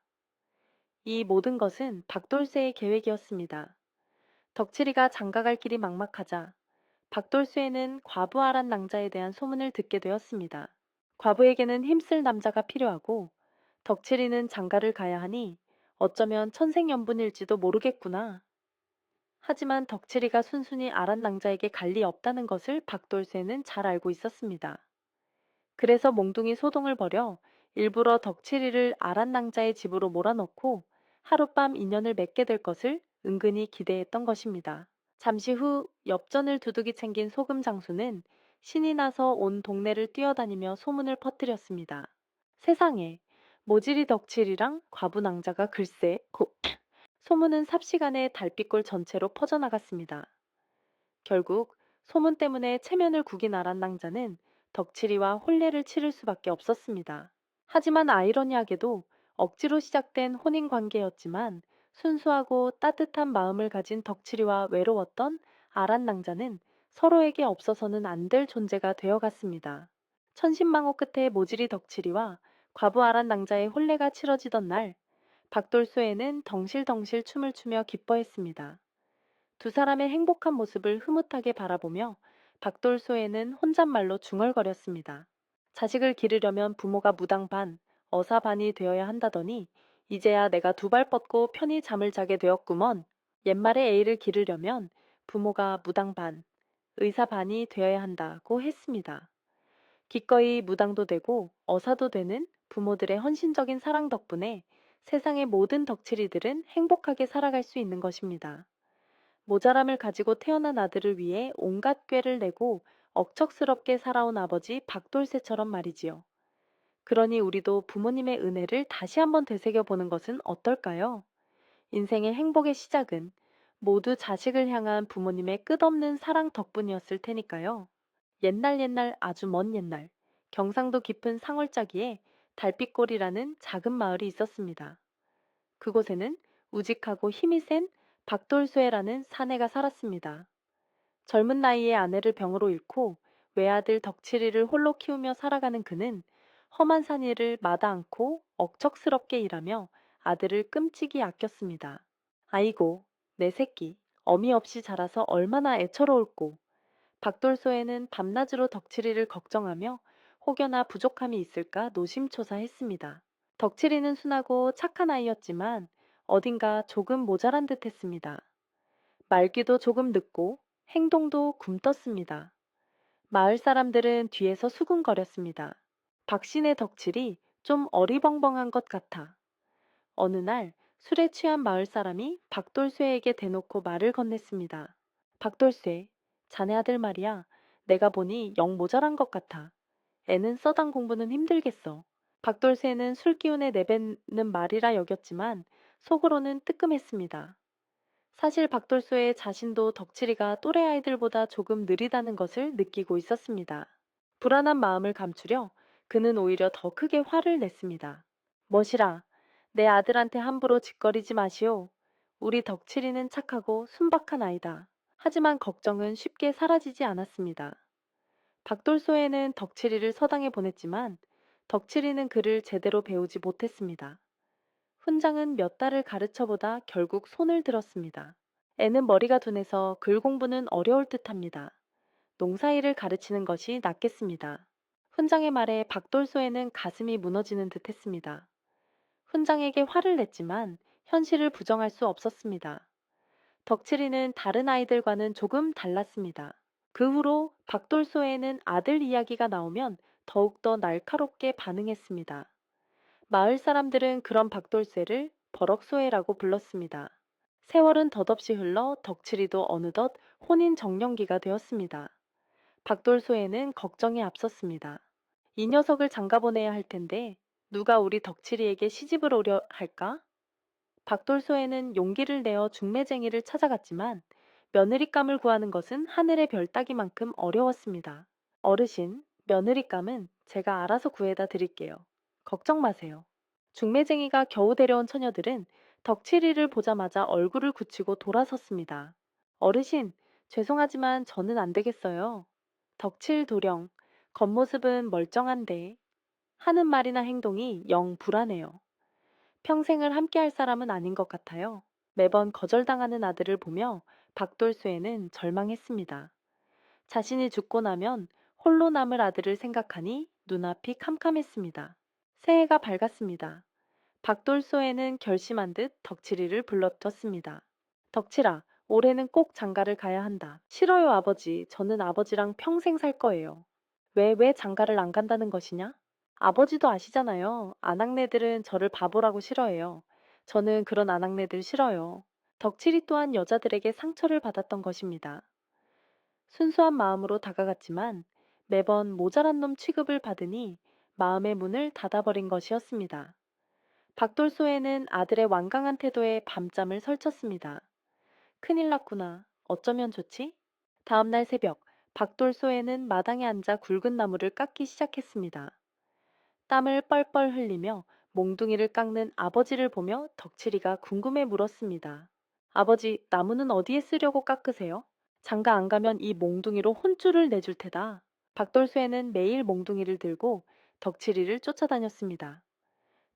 이 모든 것은 박돌쇠의 계획이었습니다. 덕칠이가 장가갈 길이 막막하자 박돌쇠는 과부 아란 낭자에 대한 소문을 듣게 되었습니다. 과부에게는 힘쓸 남자가 필요하고 덕칠이는 장가를 가야 하니 어쩌면 천생연분일지도 모르겠구나. 하지만 덕칠이가 순순히 아란 낭자에게 갈 리 없다는 것을 박돌쇠는 잘 알고 있었습니다. 그래서 몽둥이 소동을 벌여 일부러 덕칠이를 아란 낭자의 집으로 몰아넣고 하룻밤 인연을 맺게 될 것을 은근히 기대했던 것입니다. 잠시 후 엽전을 두둑이 챙긴 소금 장수는 신이 나서 온 동네를 뛰어다니며 소문을 퍼뜨렸습니다. 세상에, 모지리 덕칠이랑 과부 낭자가 글쎄, 소문은 삽시간에 달빛골 전체로 퍼져나갔습니다. 결국 소문 때문에 체면을 구긴 아란 낭자는 덕칠이와 혼례를 치를 수밖에 없었습니다. 하지만 아이러니하게도 억지로 시작된 혼인 관계였지만 순수하고 따뜻한 마음을 가진 덕칠이와 외로웠던 아란 낭자는 서로에게 없어서는 안 될 존재가 되어갔습니다. 천신망호 끝에 모지리 덕칠이와 과부 아란 낭자의 혼례가 치러지던 날, 박돌소에는 덩실덩실 춤을 추며 기뻐했습니다. 두 사람의 행복한 모습을 흐뭇하게 바라보며 박돌소에는 혼잣말로 중얼거렸습니다. 자식을 기르려면 부모가 무당 반, 어사 반이 되어야 한다더니 이제야 내가 두 발 뻗고 편히 잠을 자게 되었구먼. 옛말에 애를 기르려면 부모가 무당 반, 의사 반이 되어야 한다고 했습니다. 기꺼이 무당도 되고 어사도 되는 부모들의 헌신적인 사랑 덕분에 세상의 모든 덕칠이들은 행복하게 살아갈 수 있는 것입니다. 모자람을 가지고 태어난 아들을 위해 온갖 꾀를 내고 억척스럽게 살아온 아버지 박돌쇠처럼 말이지요. 그러니 우리도 부모님의 은혜를 다시 한번 되새겨 보는 것은 어떨까요? 인생의 행복의 시작은 모두 자식을 향한 부모님의 끝없는 사랑 덕분이었을 테니까요. 옛날 옛날 아주 먼 옛날 경상도 깊은 상월자기에 달빛골이라는 작은 마을이 있었습니다. 그곳에는 우직하고 힘이 센 박돌쇠라는 사내가 살았습니다. 젊은 나이에 아내를 병으로 잃고 외아들 덕칠이를 홀로 키우며 살아가는 그는 험한 산 일을 마다 않고 억척스럽게 일하며 아들을 끔찍이 아꼈습니다. 아이고, 내 새끼, 어미 없이 자라서 얼마나 애처로울꼬. 박돌소에는 밤낮으로 덕칠이를 걱정하며 혹여나 부족함이 있을까 노심초사했습니다. 덕칠이는 순하고 착한 아이였지만 어딘가 조금 모자란 듯 했습니다. 말귀도 조금 늦고 행동도 굼떴습니다. 마을 사람들은 뒤에서 수군거렸습니다. 박신의 덕칠이 좀 어리벙벙한 것 같아. 어느 날 술에 취한 마을 사람이 박돌쇠에게 대놓고 말을 건넸습니다. 박돌쇠, 자네 아들 말이야. 내가 보니 영 모자란 것 같아. 애는 써당 공부는 힘들겠어. 박돌쇠는 술 기운에 내뱉는 말이라 여겼지만 속으로는 뜨끔했습니다. 사실 박돌쇠의 자신도 덕칠이가 또래 아이들보다 조금 느리다는 것을 느끼고 있었습니다. 불안한 마음을 감추려 그는 오히려 더 크게 화를 냈습니다. 멋이라, 내 아들한테 함부로 짓거리지 마시오. 우리 덕칠이는 착하고 순박한 아이다. 하지만 걱정은 쉽게 사라지지 않았습니다. 박돌소에는 덕칠이를 서당에 보냈지만 덕칠이는 그를 제대로 배우지 못했습니다. 훈장은 몇 달을 가르쳐보다 결국 손을 들었습니다. 애는 머리가 둔해서 글 공부는 어려울 듯합니다. 농사일을 가르치는 것이 낫겠습니다. 훈장의 말에 박돌소에는 가슴이 무너지는 듯했습니다. 훈장에게 화를 냈지만 현실을 부정할 수 없었습니다. 덕칠이는 다른 아이들과는 조금 달랐습니다. 그 후로 박돌소에는 아들 이야기가 나오면 더욱더 날카롭게 반응했습니다. 마을 사람들은 그런 박돌쇠를 버럭소해라고 불렀습니다. 세월은 덧없이 흘러 덕칠이도 어느덧 혼인 정년기가 되었습니다. 박돌소에는 걱정이 앞섰습니다. 이 녀석을 장가보내야 할 텐데 누가 우리 덕칠이에게 시집을 오려 할까? 박돌소에는 용기를 내어 중매쟁이를 찾아갔지만 며느리감을 구하는 것은 하늘의 별 따기만큼 어려웠습니다. 어르신, 며느리감은 제가 알아서 구해다 드릴게요. 걱정 마세요. 중매쟁이가 겨우 데려온 처녀들은 덕칠이를 보자마자 얼굴을 굳히고 돌아섰습니다. 어르신, 죄송하지만 저는 안 되겠어요. 덕칠 도령, 겉모습은 멀쩡한데 하는 말이나 행동이 영 불안해요. 평생을 함께할 사람은 아닌 것 같아요. 매번 거절당하는 아들을 보며 박돌쇠는 절망했습니다. 자신이 죽고 나면 홀로 남을 아들을 생각하니 눈앞이 캄캄했습니다. 새해가 밝았습니다. 박돌소에는 결심한 듯 덕칠이를 불러떴습니다. 덕칠아, 올해는 꼭 장가를 가야 한다. 싫어요, 아버지. 저는 아버지랑 평생 살 거예요. 왜 장가를 안 간다는 것이냐? 아버지도 아시잖아요. 아낙네들은 저를 바보라고 싫어해요. 저는 그런 아낙네들 싫어요. 덕칠이 또한 여자들에게 상처를 받았던 것입니다. 순수한 마음으로 다가갔지만 매번 모자란 놈 취급을 받으니 마음의 문을 닫아버린 것이었습니다. 박돌소에는 아들의 완강한 태도에 밤잠을 설쳤습니다. 큰일 났구나. 어쩌면 좋지? 다음날 새벽, 박돌소에는 마당에 앉아 굵은 나무를 깎기 시작했습니다. 땀을 뻘뻘 흘리며 몽둥이를 깎는 아버지를 보며 덕칠이가 궁금해 물었습니다. 아버지, 나무는 어디에 쓰려고 깎으세요? 장가 안 가면 이 몽둥이로 혼쭐을 내줄 테다. 박돌쇠는 매일 몽둥이를 들고 덕칠이를 쫓아다녔습니다.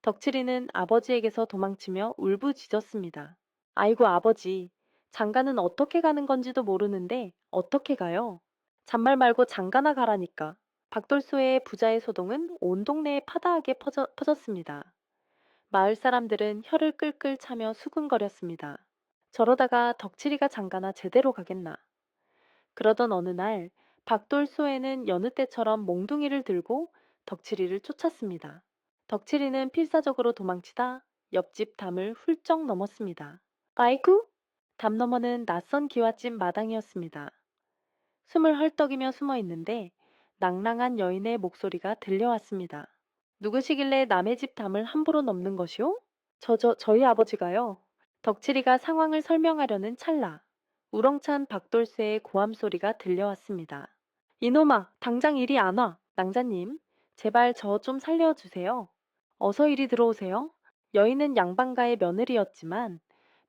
덕칠이는 아버지에게서 도망치며 울부짖었습니다. 아이고 아버지, 장가는 어떻게 가는 건지도 모르는데 어떻게 가요? 잔말 말고 장가나 가라니까. 박돌소의 부자의 소동은 온 동네에 파다하게 퍼졌습니다. 마을 사람들은 혀를 끌끌 차며 수군거렸습니다. 저러다가 덕칠이가 장가나 제대로 가겠나. 그러던 어느 날 박돌소에는 여느 때처럼 몽둥이를 들고 덕칠이를 쫓았습니다. 덕칠이는 필사적으로 도망치다 옆집 담을 훌쩍 넘었습니다. 아이쿠! 담 너머는 낯선 기와집 마당이었습니다. 숨을 헐떡이며 숨어 있는데 낭랑한 여인의 목소리가 들려왔습니다. 누구시길래 남의 집 담을 함부로 넘는 것이오? 저희 아버지가요. 덕칠이가 상황을 설명하려는 찰나 우렁찬 박돌쇠의 고함 소리가 들려왔습니다. 이놈아, 당장 이리 안 와. 낭자님, 제발 저 좀 살려주세요. 어서 이리 들어오세요. 여인은 양반가의 며느리였지만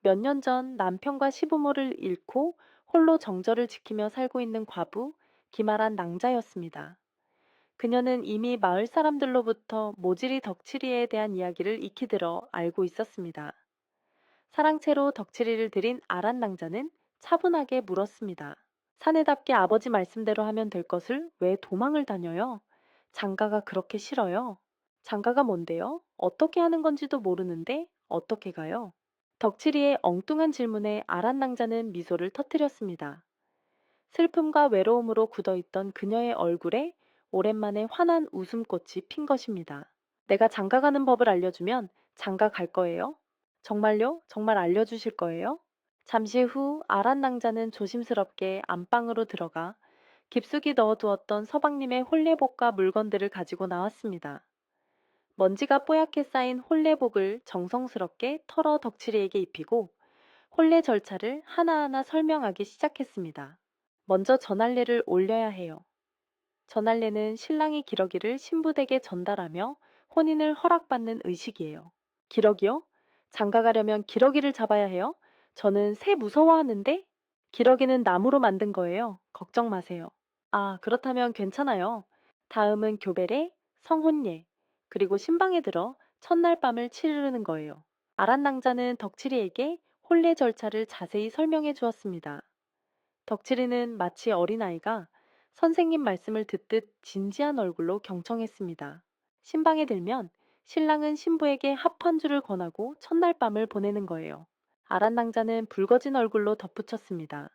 몇 년 전 남편과 시부모를 잃고 홀로 정절을 지키며 살고 있는 과부 기말한 낭자였습니다. 그녀는 이미 마을 사람들로부터 모질이 덕칠이에 대한 이야기를 익히 들어 알고 있었습니다. 사랑채로 덕칠이를 들인 아란 낭자는 차분하게 물었습니다. 사내답게 아버지 말씀대로 하면 될 것을 왜 도망을 다녀요? 장가가 그렇게 싫어요? 장가가 뭔데요? 어떻게 하는 건지도 모르는데 어떻게 가요? 덕칠이의 엉뚱한 질문에 아란 낭자는 미소를 터뜨렸습니다. 슬픔과 외로움으로 굳어있던 그녀의 얼굴에 오랜만에 환한 웃음꽃이 핀 것입니다. 내가 장가 가는 법을 알려주면 장가 갈 거예요? 정말요? 정말 알려주실 거예요? 잠시 후 아란 낭자는 조심스럽게 안방으로 들어가 깊숙이 넣어두었던 서방님의 홀레복과 물건들을 가지고 나왔습니다. 먼지가 뽀얗게 쌓인 홀레복을 정성스럽게 털어 덕칠이에게 입히고 혼례 절차를 하나하나 설명하기 시작했습니다. 먼저 전할례를 올려야 해요. 전할례는 신랑이 기러기를 신부댁에 전달하며 혼인을 허락받는 의식이에요. 기러기요? 장가가려면 기러기를 잡아야 해요? 저는 새 무서워하는데? 기러기는 나무로 만든 거예요. 걱정 마세요. 아, 그렇다면 괜찮아요. 다음은 교배례, 성혼례, 그리고 신방에 들어 첫날 밤을 치르는 거예요. 아란낭자는 덕칠이에게 혼례 절차를 자세히 설명해 주었습니다. 덕칠이는 마치 어린아이가 선생님 말씀을 듣듯 진지한 얼굴로 경청했습니다. 신방에 들면 신랑은 신부에게 합 한 줄을 권하고 첫날 밤을 보내는 거예요. 아란낭자는 붉어진 얼굴로 덧붙였습니다.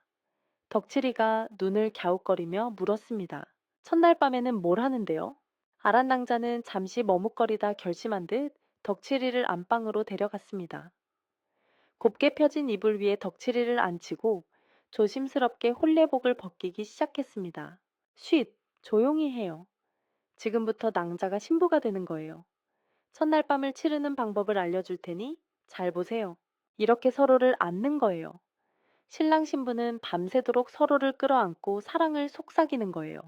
덕칠이가 눈을 갸웃거리며 물었습니다. 첫날 밤에는 뭘 하는데요? 아란낭자는 잠시 머뭇거리다 결심한 듯 덕칠이를 안방으로 데려갔습니다. 곱게 펴진 이불 위에 덕칠이를 앉히고 조심스럽게 홀레복을 벗기기 시작했습니다. 쉿, 조용히 해요. 지금부터 낭자가 신부가 되는 거예요. 첫날 밤을 치르는 방법을 알려줄 테니 잘 보세요. 이렇게 서로를 안는 거예요. 신랑 신부는 밤새도록 서로를 끌어안고 사랑을 속삭이는 거예요.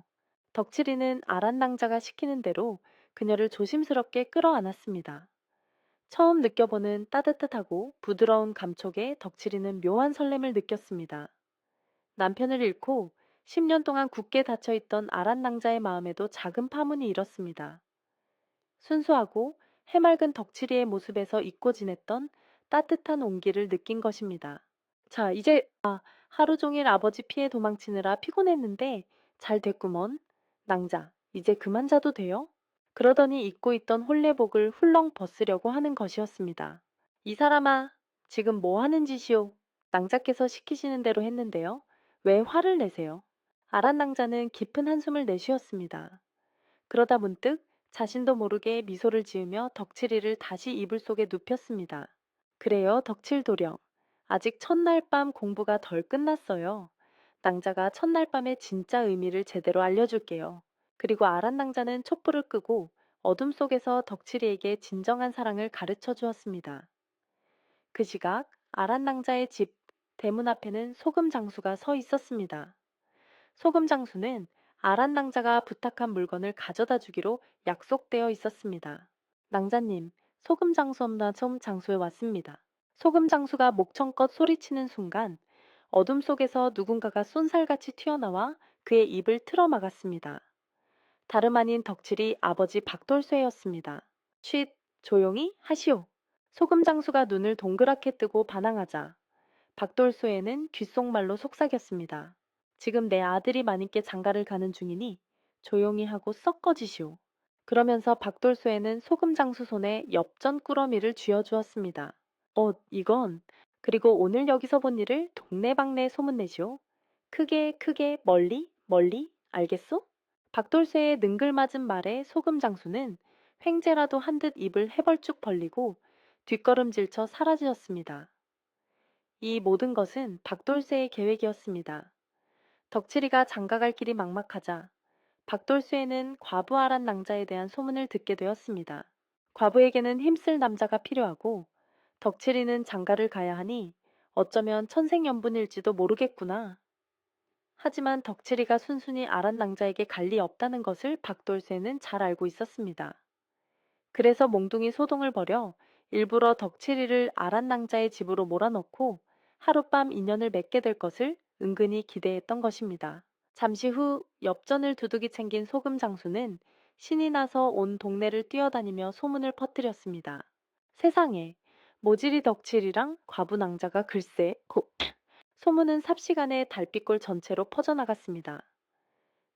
덕칠이는 아란낭자가 시키는 대로 그녀를 조심스럽게 끌어안았습니다. 처음 느껴보는 따뜻하고 부드러운 감촉에 덕칠이는 묘한 설렘을 느꼈습니다. 남편을 잃고 10년 동안 굳게 닫혀있던 아란낭자의 마음에도 작은 파문이 일었습니다. 순수하고 해맑은 덕칠이의 모습에서 잊고 지냈던 따뜻한 온기를 느낀 것입니다. 자, 이제 하루 종일 아버지 피해 도망치느라 피곤했는데 잘 됐구먼. 낭자, 이제 그만 자도 돼요? 그러더니 입고 있던 홀레복을 훌렁 벗으려고 하는 것이었습니다. 이 사람아, 지금 뭐 하는 짓이오? 낭자께서 시키시는 대로 했는데요. 왜 화를 내세요? 아란 낭자는 깊은 한숨을 내쉬었습니다. 그러다 문득 자신도 모르게 미소를 지으며 덕칠이를 다시 이불 속에 눕혔습니다. 그래요, 덕칠도령. 아직 첫날 밤 공부가 덜 끝났어요. 낭자가 첫날 밤의 진짜 의미를 제대로 알려줄게요. 그리고 아란 낭자는 촛불을 끄고 어둠 속에서 덕칠이에게 진정한 사랑을 가르쳐 주었습니다. 그 시각 아란 낭자의 집 대문 앞에는 소금 장수가 서 있었습니다. 소금 장수는 아란 낭자가 부탁한 물건을 가져다 주기로 약속되어 있었습니다. 낭자님, 소금 장수 없나 좀 장소에 왔습니다. 소금 장수가 목청껏 소리치는 순간 어둠 속에서 누군가가 쏜살같이 튀어나와 그의 입을 틀어막았습니다. 다름 아닌 덕칠이 아버지 박돌쇠였습니다. 쉿, 조용히 하시오. 소금 장수가 눈을 동그랗게 뜨고 반항하자 박돌쇠는 귓속말로 속삭였습니다. 지금 내 아들이 마님께 장가를 가는 중이니 조용히 하고 썩 꺼지시오. 그러면서 박돌쇠는 소금 장수 손에 엽전 꾸러미를 쥐어주었습니다. 이건. 그리고 오늘 여기서 본 일을 동네방네 소문내시오. 크게 크게 멀리 멀리 알겠소? 박돌쇠의 능글맞은 말에 소금 장수는 횡재라도 한 듯 입을 해벌쭉 벌리고 뒷걸음질쳐 사라지었습니다. 이 모든 것은 박돌쇠의 계획이었습니다. 덕칠이가 장가갈 길이 막막하자 박돌쇠는 과부 아란 낭자에 대한 소문을 듣게 되었습니다. 과부에게는 힘쓸 남자가 필요하고 덕칠이는 장가를 가야 하니 어쩌면 천생연분일지도 모르겠구나. 하지만 덕칠이가 순순히 아란 낭자에게 갈 리 없다는 것을 박돌쇠는 잘 알고 있었습니다. 그래서 몽둥이 소동을 벌여 일부러 덕칠이를 아란 낭자의 집으로 몰아넣고 하룻밤 인연을 맺게 될 것을 은근히 기대했던 것입니다. 잠시 후 엽전을 두둑이 챙긴 소금 장수는 신이 나서 온 동네를 뛰어다니며 소문을 퍼뜨렸습니다. 세상에, 모질이 덕칠이랑 과부 낭자가 글쎄, 소문은 삽시간에 달빛골 전체로 퍼져나갔습니다.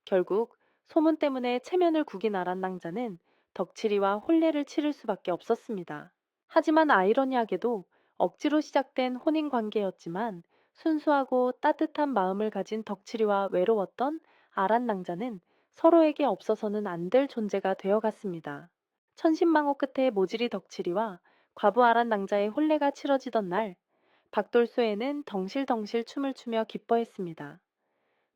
결국 소문 때문에 체면을 구긴 아란 낭자는 덕칠이와 혼례를 치를 수밖에 없었습니다. 하지만 아이러니하게도 억지로 시작된 혼인 관계였지만 순수하고 따뜻한 마음을 가진 덕칠이와 외로웠던 아란 낭자는 서로에게 없어서는 안 될 존재가 되어갔습니다. 천신망호 끝에 모질이 덕칠이와 과부아란 낭자의 혼례가 치러지던 날, 박돌소에는 덩실덩실 춤을 추며 기뻐했습니다.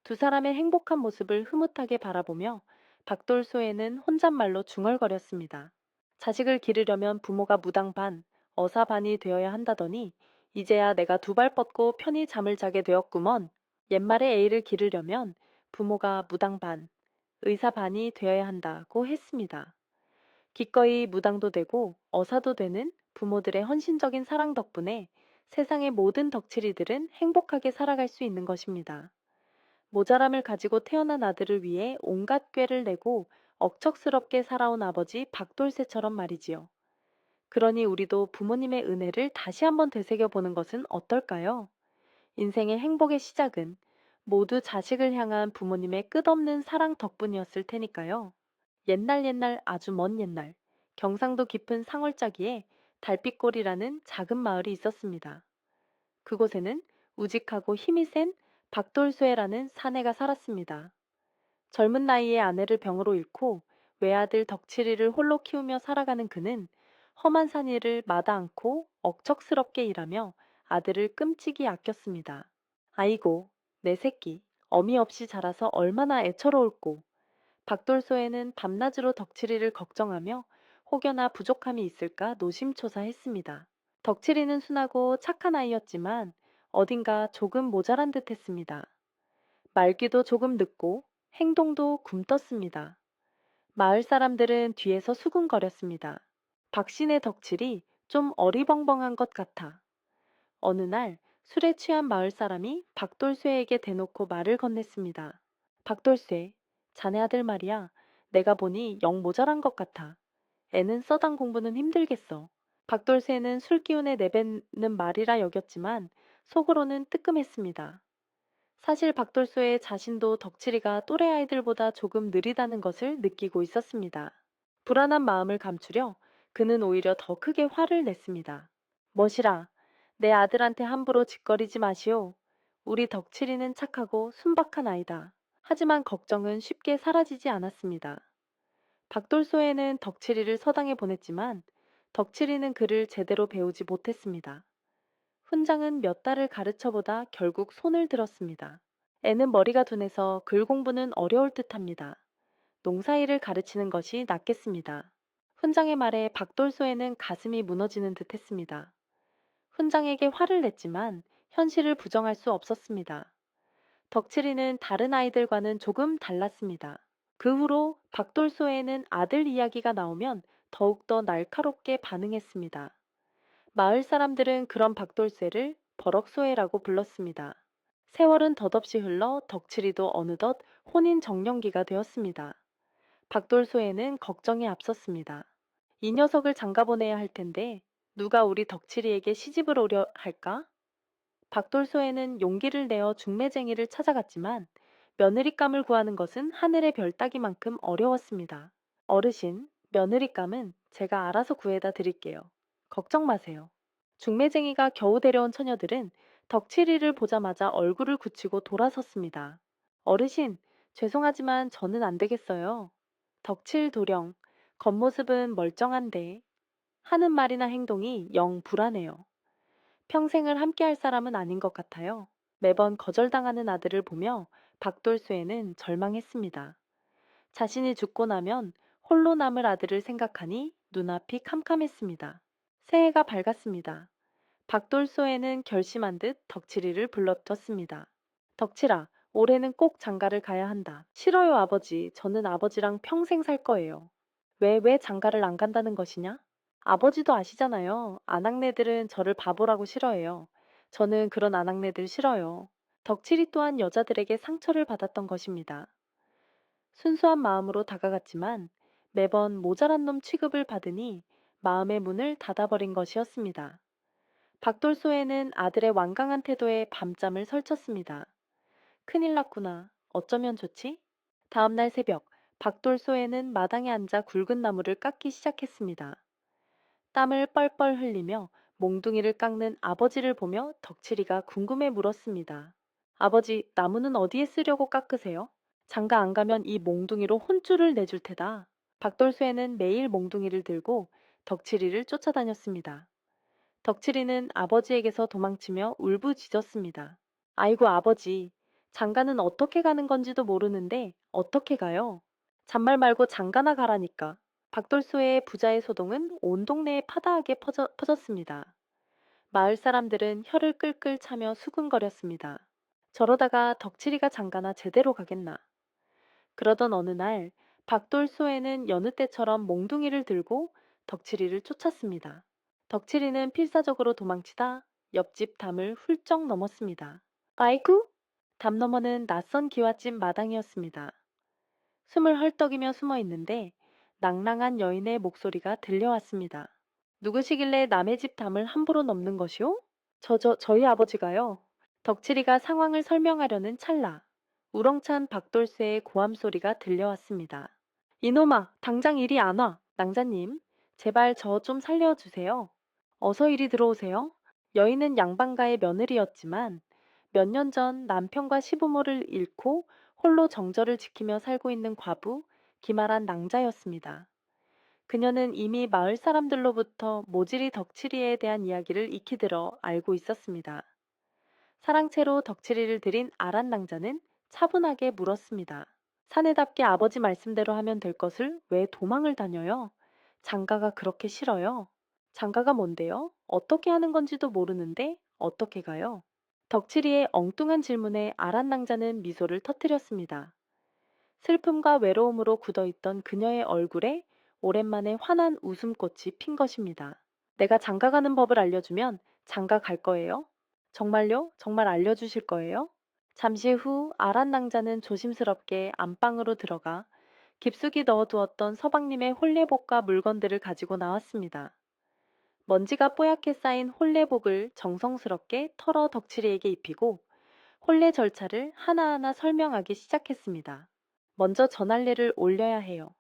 두 사람의 행복한 모습을 흐뭇하게 바라보며 박돌소에는 혼잣말로 중얼거렸습니다. 자식을 기르려면 부모가 무당 반, 어사 반이 되어야 한다더니 이제야 내가 두 발 뻗고 편히 잠을 자게 되었구먼. 옛말에 애를 기르려면 부모가 무당 반, 의사 반이 되어야 한다고 했습니다. 기꺼이 무당도 되고 어사도 되는 부모들의 헌신적인 사랑 덕분에 세상의 모든 덕칠이들은 행복하게 살아갈 수 있는 것입니다. 모자람을 가지고 태어난 아들을 위해 온갖 꾀를 내고 억척스럽게 살아온 아버지 박돌새처럼 말이지요. 그러니 우리도 부모님의 은혜를 다시 한번 되새겨 보는 것은 어떨까요? 인생의 행복의 시작은 모두 자식을 향한 부모님의 끝없는 사랑 덕분이었을 테니까요. 옛날 옛날 아주 먼 옛날 경상도 깊은 상월자기에 달빛골이라는 작은 마을이 있었습니다. 그곳에는 우직하고 힘이 센 박돌쇠라는 사내가 살았습니다. 젊은 나이에 아내를 병으로 잃고 외아들 덕칠이를 홀로 키우며 살아가는 그는 험한 산 일을 마다 않고 억척스럽게 일하며 아들을 끔찍이 아꼈습니다. 아이고, 내 새끼, 어미 없이 자라서 얼마나 애처로울꼬. 박돌소에는 밤낮으로 덕칠이를 걱정하며 혹여나 부족함이 있을까 노심초사했습니다. 덕칠이는 순하고 착한 아이였지만 어딘가 조금 모자란 듯 했습니다. 말귀도 조금 늦고 행동도 굼떴습니다. 마을 사람들은 뒤에서 수군거렸습니다. 박신의 덕칠이 좀 어리벙벙한 것 같아. 어느 날 술에 취한 마을 사람이 박돌쇠에게 대놓고 말을 건넸습니다. 박돌쇠, 자네 아들 말이야. 내가 보니 영 모자란 것 같아. 애는 써당 공부는 힘들겠어. 박돌쇠는 술 기운에 내뱉는 말이라 여겼지만 속으로는 뜨끔했습니다. 사실 박돌쇠의 자신도 덕칠이가 또래 아이들보다 조금 느리다는 것을 느끼고 있었습니다. 불안한 마음을 감추려 그는 오히려 더 크게 화를 냈습니다. 멋이라, 내 아들한테 함부로 짓거리지 마시오. 우리 덕칠이는 착하고 순박한 아이다. 하지만 걱정은 쉽게 사라지지 않았습니다. 박돌소에는 덕칠이를 서당에 보냈지만 덕칠이는 그를 제대로 배우지 못했습니다. 훈장은 몇 달을 가르쳐보다 결국 손을 들었습니다. 애는 머리가 둔해서 글 공부는 어려울 듯합니다. 농사일을 가르치는 것이 낫겠습니다. 훈장의 말에 박돌소에는 가슴이 무너지는 듯 했습니다. 훈장에게 화를 냈지만 현실을 부정할 수 없었습니다. 덕칠이는 다른 아이들과는 조금 달랐습니다. 그 후로 박돌소에는 아들 이야기가 나오면 더욱더 날카롭게 반응했습니다. 마을 사람들은 그런 박돌쇠를 버럭소해라고 불렀습니다. 세월은 덧없이 흘러 덕칠이도 어느덧 혼인 정년기가 되었습니다. 박돌소에는 걱정이 앞섰습니다. 이 녀석을 장가보내야 할 텐데 누가 우리 덕칠이에게 시집을 오려 할까? 박돌소에는 용기를 내어 중매쟁이를 찾아갔지만 며느리감을 구하는 것은 하늘의 별 따기만큼 어려웠습니다. 어르신, 며느리감은 제가 알아서 구해다 드릴게요. 걱정 마세요. 중매쟁이가 겨우 데려온 처녀들은 덕칠이를 보자마자 얼굴을 굳히고 돌아섰습니다. 어르신, 죄송하지만 저는 안 되겠어요. 덕칠 도령, 겉모습은 멀쩡한데 하는 말이나 행동이 영 불안해요. 평생을 함께할 사람은 아닌 것 같아요. 매번 거절당하는 아들을 보며 박돌쇠는 절망했습니다. 자신이 죽고 나면 홀로 남을 아들을 생각하니 눈앞이 캄캄했습니다. 새해가 밝았습니다. 박돌소에는 결심한 듯 덕칠이를 불러떴습니다. 덕칠아, 올해는 꼭 장가를 가야 한다. 싫어요, 아버지. 저는 아버지랑 평생 살 거예요. 왜 장가를 안 간다는 것이냐? 아버지도 아시잖아요. 아낙네들은 저를 바보라고 싫어해요. 저는 그런 아낙네들 싫어요. 덕칠이 또한 여자들에게 상처를 받았던 것입니다. 순수한 마음으로 다가갔지만 매번 모자란 놈 취급을 받으니 마음의 문을 닫아버린 것이었습니다. 박돌소에는 아들의 완강한 태도에 밤잠을 설쳤습니다. 큰일 났구나. 어쩌면 좋지? 다음날 새벽, 박돌소에는 마당에 앉아 굵은 나무를 깎기 시작했습니다. 땀을 뻘뻘 흘리며 몽둥이를 깎는 아버지를 보며 덕칠이가 궁금해 물었습니다. 아버지, 나무는 어디에 쓰려고 깎으세요? 장가 안 가면 이 몽둥이로 혼쭐을 내줄 테다. 박돌쇠는 매일 몽둥이를 들고 덕칠이를 쫓아다녔습니다. 덕칠이는 아버지에게서 도망치며 울부짖었습니다. 아이고 아버지, 장가는 어떻게 가는 건지도 모르는데 어떻게 가요? 잔말 말고 장가나 가라니까. 박돌소의 부자의 소동은 온 동네에 파다하게 퍼졌습니다. 마을 사람들은 혀를 끌끌 차며 수군거렸습니다. 저러다가 덕칠이가 장가나 제대로 가겠나. 그러던 어느 날 박돌소에는 여느 때처럼 몽둥이를 들고 덕칠이를 쫓았습니다. 덕칠이는 필사적으로 도망치다 옆집 담을 훌쩍 넘었습니다. 아이쿠! 담 너머는 낯선 기와집 마당이었습니다. 숨을 헐떡이며 숨어 있는데 낭랑한 여인의 목소리가 들려왔습니다. 누구시길래 남의 집 담을 함부로 넘는 것이오? 저희 아버지가요. 덕칠이가 상황을 설명하려는 찰나 우렁찬 박돌쇠의 고함 소리가 들려왔습니다. 이놈아, 당장 이리 안 와. 낭자님, 제발 저 좀 살려주세요. 어서 이리 들어오세요. 여인은 양반가의 며느리였지만 몇 년 전 남편과 시부모를 잃고 홀로 정절을 지키며 살고 있는 과부 기말한 낭자였습니다. 그녀는 이미 마을 사람들로부터 모질이 덕칠이에 대한 이야기를 익히 들어 알고 있었습니다. 사랑채로 덕칠이를 들인 아란 낭자는 차분하게 물었습니다. 사내답게 아버지 말씀대로 하면 될 것을 왜 도망을 다녀요? 장가가 그렇게 싫어요? 장가가 뭔데요? 어떻게 하는 건지도 모르는데 어떻게 가요? 덕칠이의 엉뚱한 질문에 아란 낭자는 미소를 터뜨렸습니다. 슬픔과 외로움으로 굳어있던 그녀의 얼굴에 오랜만에 환한 웃음꽃이 핀 것입니다. 내가 장가 가는 법을 알려주면 장가 갈 거예요? 정말요? 정말 알려주실 거예요? 잠시 후 아란 낭자는 조심스럽게 안방으로 들어가 깊숙이 넣어두었던 서방님의 홀레복과 물건들을 가지고 나왔습니다. 먼지가 뽀얗게 쌓인 홀레복을 정성스럽게 털어 덕칠이에게 입히고 혼례 절차를 하나하나 설명하기 시작했습니다. 먼저 전할례를 올려야 해요.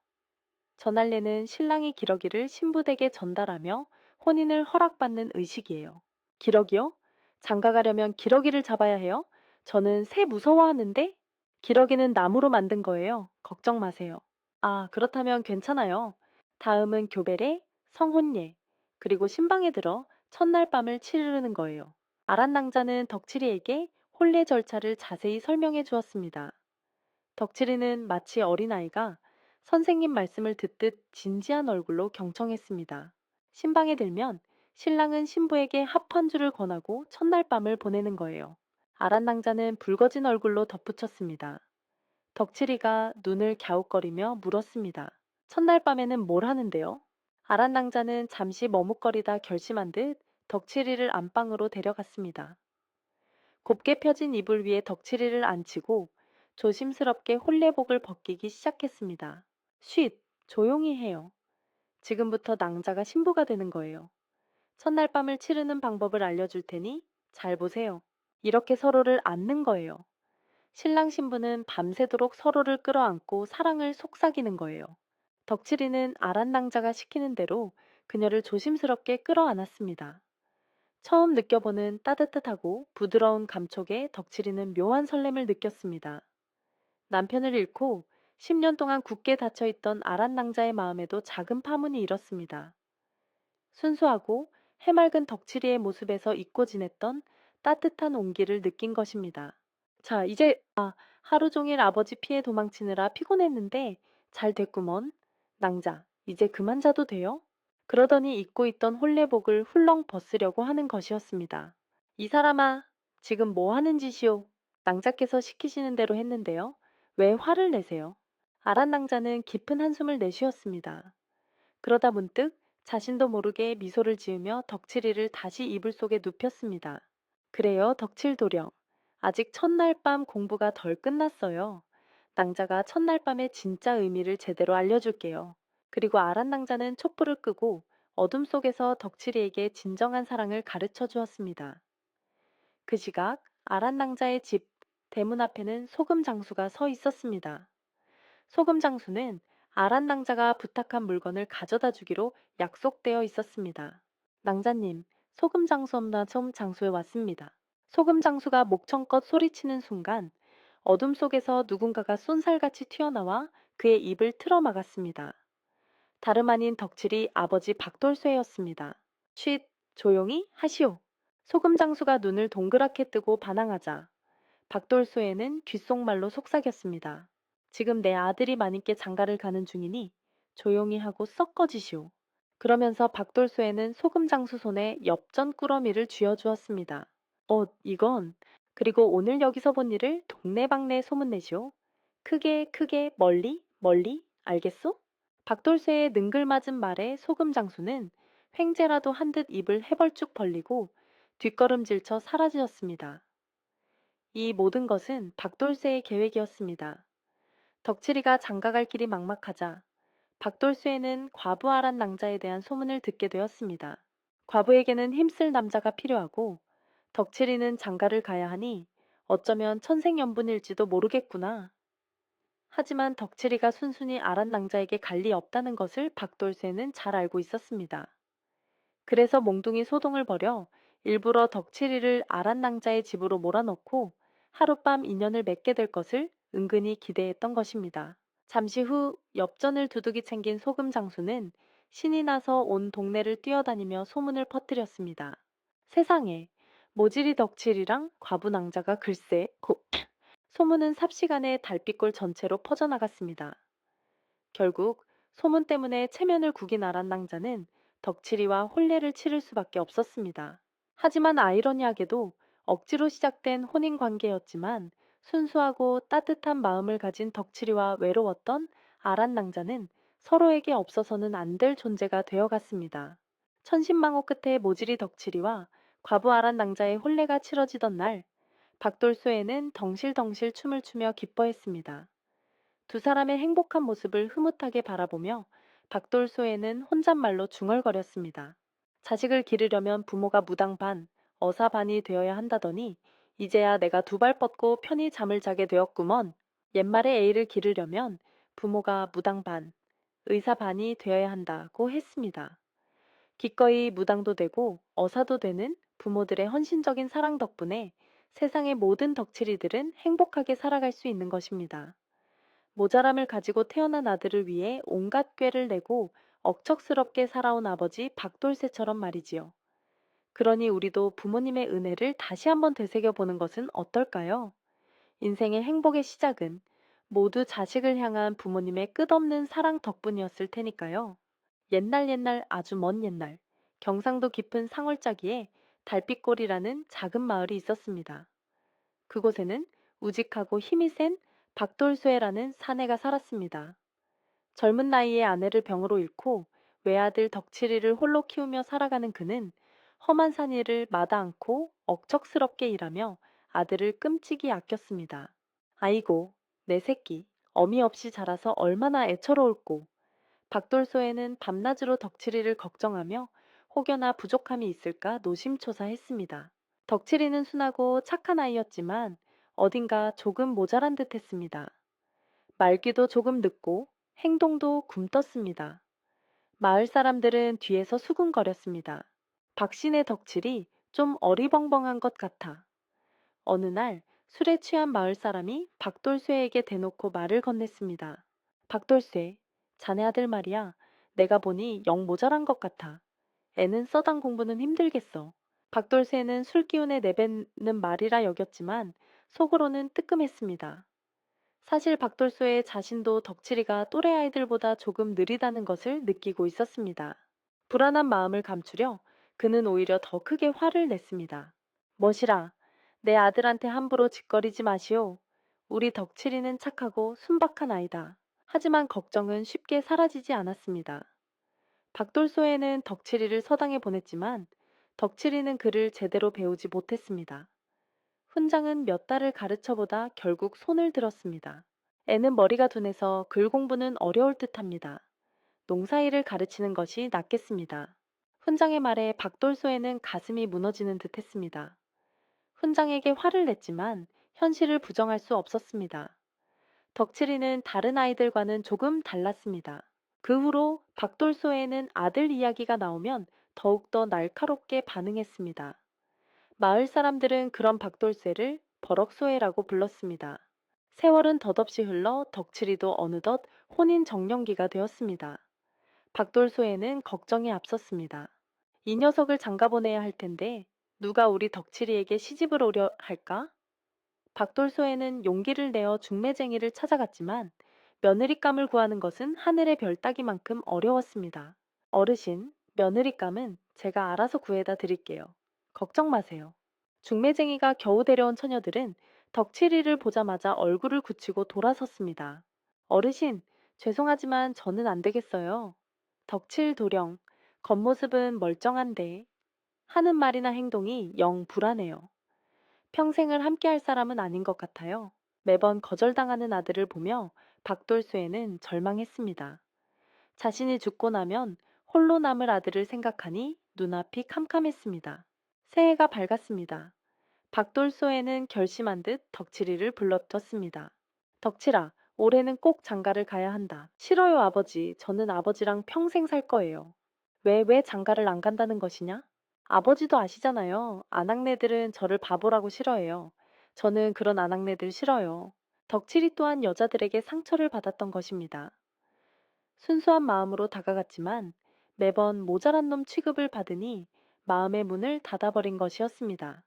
전할례는 신랑이 기러기를 신부댁에 전달하며 혼인을 허락받는 의식이에요. 기러기요? 장가 가려면 기러기를 잡아야 해요? 저는 새 무서워하는데? 기러기는 나무로 만든 거예요. 걱정 마세요. 아, 그렇다면 괜찮아요. 다음은 교배례, 성혼례, 그리고 신방에 들어 첫날 밤을 치르는 거예요. 아란 낭자는 덕칠이에게 혼례 절차를 자세히 설명해 주었습니다. 덕칠이는 마치 어린아이가 선생님 말씀을 듣듯 진지한 얼굴로 경청했습니다. 신방에 들면 신랑은 신부에게 합 한 줄을 권하고 첫날 밤을 보내는 거예요. 아란 낭자는 붉어진 얼굴로 덧붙였습니다. 덕칠이가 눈을 갸웃거리며 물었습니다. 첫날 밤에는 뭘 하는데요? 아란 낭자는 잠시 머뭇거리다 결심한 듯 덕칠이를 안방으로 데려갔습니다. 곱게 펴진 이불 위에 덕칠이를 앉히고 조심스럽게 홀레복을 벗기기 시작했습니다. 쉿, 조용히 해요. 지금부터 낭자가 신부가 되는 거예요. 첫날 밤을 치르는 방법을 알려줄 테니 잘 보세요. 이렇게 서로를 안는 거예요. 신랑 신부는 밤새도록 서로를 끌어안고 사랑을 속삭이는 거예요. 덕칠이는 아란 낭자가 시키는 대로 그녀를 조심스럽게 끌어안았습니다. 처음 느껴보는 따뜻하고 부드러운 감촉에 덕칠이는 묘한 설렘을 느꼈습니다. 남편을 잃고 10년 동안 굳게 닫혀있던 아란 낭자의 마음에도 작은 파문이 일었습니다. 순수하고 해맑은 덕칠이의 모습에서 잊고 지냈던 따뜻한 온기를 느낀 것입니다. 자, 이제 하루 종일 아버지 피해 도망치느라 피곤했는데 잘 됐구먼. 낭자, 이제 그만 자도 돼요? 그러더니 입고 있던 홀레복을 훌렁 벗으려고 하는 것이었습니다. 이 사람아, 지금 뭐 하는 짓이오? 낭자께서 시키시는 대로 했는데요. 왜 화를 내세요? 아란 낭자는 깊은 한숨을 내쉬었습니다. 그러다 문득 자신도 모르게 미소를 지으며 덕칠이를 다시 이불 속에 눕혔습니다. 그래요, 덕칠도령. 아직 첫날 밤 공부가 덜 끝났어요. 낭자가 첫날 밤의 진짜 의미를 제대로 알려줄게요. 그리고 아란 낭자는 촛불을 끄고 어둠 속에서 덕칠이에게 진정한 사랑을 가르쳐 주었습니다. 그 시각 아란 낭자의 집 대문 앞에는 소금 장수가 서 있었습니다. 소금 장수는 아란 낭자가 부탁한 물건을 가져다 주기로 약속되어 있었습니다. 낭자님, 소금 장수 없나 좀 장수에 왔습니다. 소금 장수가 목청껏 소리치는 순간 어둠 속에서 누군가가 쏜살같이 튀어나와 그의 입을 틀어막았습니다. 다름 아닌 덕칠이 아버지 박돌쇠였습니다. 쉿, 조용히 하시오. 소금 장수가 눈을 동그랗게 뜨고 반항하자 박돌소에는 귓속말로 속삭였습니다. 지금 내 아들이 마님께 장가를 가는 중이니 조용히 하고 썩 꺼지시오. 그러면서 박돌소에는 소금 장수 손에 엽전 꾸러미를 쥐어주었습니다. 이건. 그리고 오늘 여기서 본 일을 동네방네에 소문내시오. 크게 크게 멀리 멀리 알겠소? 박돌쇠의 능글맞은 말에 소금 장수는 횡재라도 한 듯 입을 해벌쭉 벌리고 뒷걸음질쳐 사라지었습니다. 이 모든 것은 박돌쇠의 계획이었습니다. 덕칠이가 장가갈 길이 막막하자 박돌쇠는 과부 아란 낭자에 대한 소문을 듣게 되었습니다. 과부에게는 힘쓸 남자가 필요하고 덕칠이는 장가를 가야 하니 어쩌면 천생연분일지도 모르겠구나. 하지만 덕칠이가 순순히 아란 낭자에게 갈 리 없다는 것을 박돌쇠는 잘 알고 있었습니다. 그래서 몽둥이 소동을 벌여 일부러 덕칠이를 아란 낭자의 집으로 몰아넣고 하룻밤 인연을 맺게 될 것을 은근히 기대했던 것입니다. 잠시 후 엽전을 두둑이 챙긴 소금 장수는 신이 나서 온 동네를 뛰어다니며 소문을 퍼뜨렸습니다. 세상에, 모질이 덕칠이랑 과부 낭자가 글쎄, 소문은 삽시간에 달빛골 전체로 퍼져나갔습니다. 결국 소문 때문에 체면을 구긴 아란 낭자는 덕칠이와 혼례를 치를 수밖에 없었습니다. 하지만 아이러니하게도 억지로 시작된 혼인 관계였지만 순수하고 따뜻한 마음을 가진 덕칠이와 외로웠던 아란 낭자는 서로에게 없어서는 안 될 존재가 되어갔습니다. 천신망호 끝에 모질이 덕칠이와 과부 아란 낭자의 혼례가 치러지던 날 박돌소에는 덩실덩실 춤을 추며 기뻐했습니다. 두 사람의 행복한 모습을 흐뭇하게 바라보며 박돌소에는 혼잣말로 중얼거렸습니다. 자식을 기르려면 부모가 무당 반, 어사 반이 되어야 한다더니 이제야 내가 두 발 뻗고 편히 잠을 자게 되었구먼. 옛말에 애를 기르려면 부모가 무당 반, 의사 반이 되어야 한다고 했습니다. 기꺼이 무당도 되고 어사도 되는 부모들의 헌신적인 사랑 덕분에 세상의 모든 덕칠이들은 행복하게 살아갈 수 있는 것입니다. 모자람을 가지고 태어난 아들을 위해 온갖 꾀를 내고 억척스럽게 살아온 아버지 박돌새처럼 말이지요. 그러니 우리도 부모님의 은혜를 다시 한번 되새겨 보는 것은 어떨까요? 인생의 행복의 시작은 모두 자식을 향한 부모님의 끝없는 사랑 덕분이었을 테니까요. 옛날 옛날 아주 먼 옛날 경상도 깊은 상월자기에 달빛골이라는 작은 마을이 있었습니다. 그곳에는 우직하고 힘이 센 박돌쇠라는 사내가 살았습니다. 젊은 나이에 아내를 병으로 잃고 외아들 덕칠이를 홀로 키우며 살아가는 그는 험한 산 일을 마다 않고 억척스럽게 일하며 아들을 끔찍이 아꼈습니다. 아이고, 내 새끼, 어미 없이 자라서 얼마나 애처로울꼬. 박돌소에는 밤낮으로 덕칠이를 걱정하며 혹여나 부족함이 있을까 노심초사했습니다. 덕칠이는 순하고 착한 아이였지만 어딘가 조금 모자란 듯 했습니다. 말귀도 조금 늦고 행동도 굼떴습니다. 마을 사람들은 뒤에서 수군거렸습니다. 박신의 덕칠이 좀 어리벙벙한 것 같아. 어느 날 술에 취한 마을 사람이 박돌쇠에게 대놓고 말을 건넸습니다. 박돌쇠, 자네 아들 말이야. 내가 보니 영 모자란 것 같아. 애는 써당 공부는 힘들겠어. 박돌새는 술 기운에 내뱉는 말이라 여겼지만 속으로는 뜨끔했습니다. 사실 박돌소의 자신도 덕칠이가 또래 아이들보다 조금 느리다는 것을 느끼고 있었습니다. 불안한 마음을 감추려 그는 오히려 더 크게 화를 냈습니다. 멋이라, 내 아들한테 함부로 짓거리지 마시오. 우리 덕칠이는 착하고 순박한 아이다. 하지만 걱정은 쉽게 사라지지 않았습니다. 박돌소에는 덕칠이를 서당에 보냈지만 덕칠이는 그를 제대로 배우지 못했습니다. 훈장은 몇 달을 가르쳐보다 결국 손을 들었습니다. 애는 머리가 둔해서 글 공부는 어려울 듯합니다. 농사일을 가르치는 것이 낫겠습니다. 훈장의 말에 박돌소에는 가슴이 무너지는 듯했습니다. 훈장에게 화를 냈지만 현실을 부정할 수 없었습니다. 덕칠이는 다른 아이들과는 조금 달랐습니다. 그 후로 박돌소에는 아들 이야기가 나오면 더욱더 날카롭게 반응했습니다. 마을 사람들은 그런 박돌쇠를 버럭소해라고 불렀습니다. 세월은 덧없이 흘러 덕칠이도 어느덧 혼인 정년기가 되었습니다. 박돌소에는 걱정이 앞섰습니다. 이 녀석을 장가 보내야 할 텐데 누가 우리 덕칠이에게 시집을 오려 할까? 박돌소에는 용기를 내어 중매쟁이를 찾아갔지만 며느리감을 구하는 것은 하늘의 별 따기만큼 어려웠습니다. 어르신, 며느리감은 제가 알아서 구해다 드릴게요. 걱정 마세요. 중매쟁이가 겨우 데려온 처녀들은 덕칠이를 보자마자 얼굴을 굳히고 돌아섰습니다. 어르신, 죄송하지만 저는 안 되겠어요. 덕칠 도령, 겉모습은 멀쩡한데 하는 말이나 행동이 영 불안해요. 평생을 함께할 사람은 아닌 것 같아요. 매번 거절당하는 아들을 보며 박돌수에는 절망했습니다. 자신이 죽고 나면 홀로 남을 아들을 생각하니 눈앞이 캄캄했습니다. 새해가 밝았습니다. 박돌소에는 결심한 듯 덕칠이를 불러떴습니다. 덕칠아, 올해는 꼭 장가를 가야 한다. 싫어요, 아버지. 저는 아버지랑 평생 살 거예요. 왜 장가를 안 간다는 것이냐? 아버지도 아시잖아요. 아낙네들은 저를 바보라고 싫어해요. 저는 그런 아낙네들 싫어요. 덕칠이 또한 여자들에게 상처를 받았던 것입니다. 순수한 마음으로 다가갔지만 매번 모자란 놈 취급을 받으니 마음의 문을 닫아버린 것이었습니다.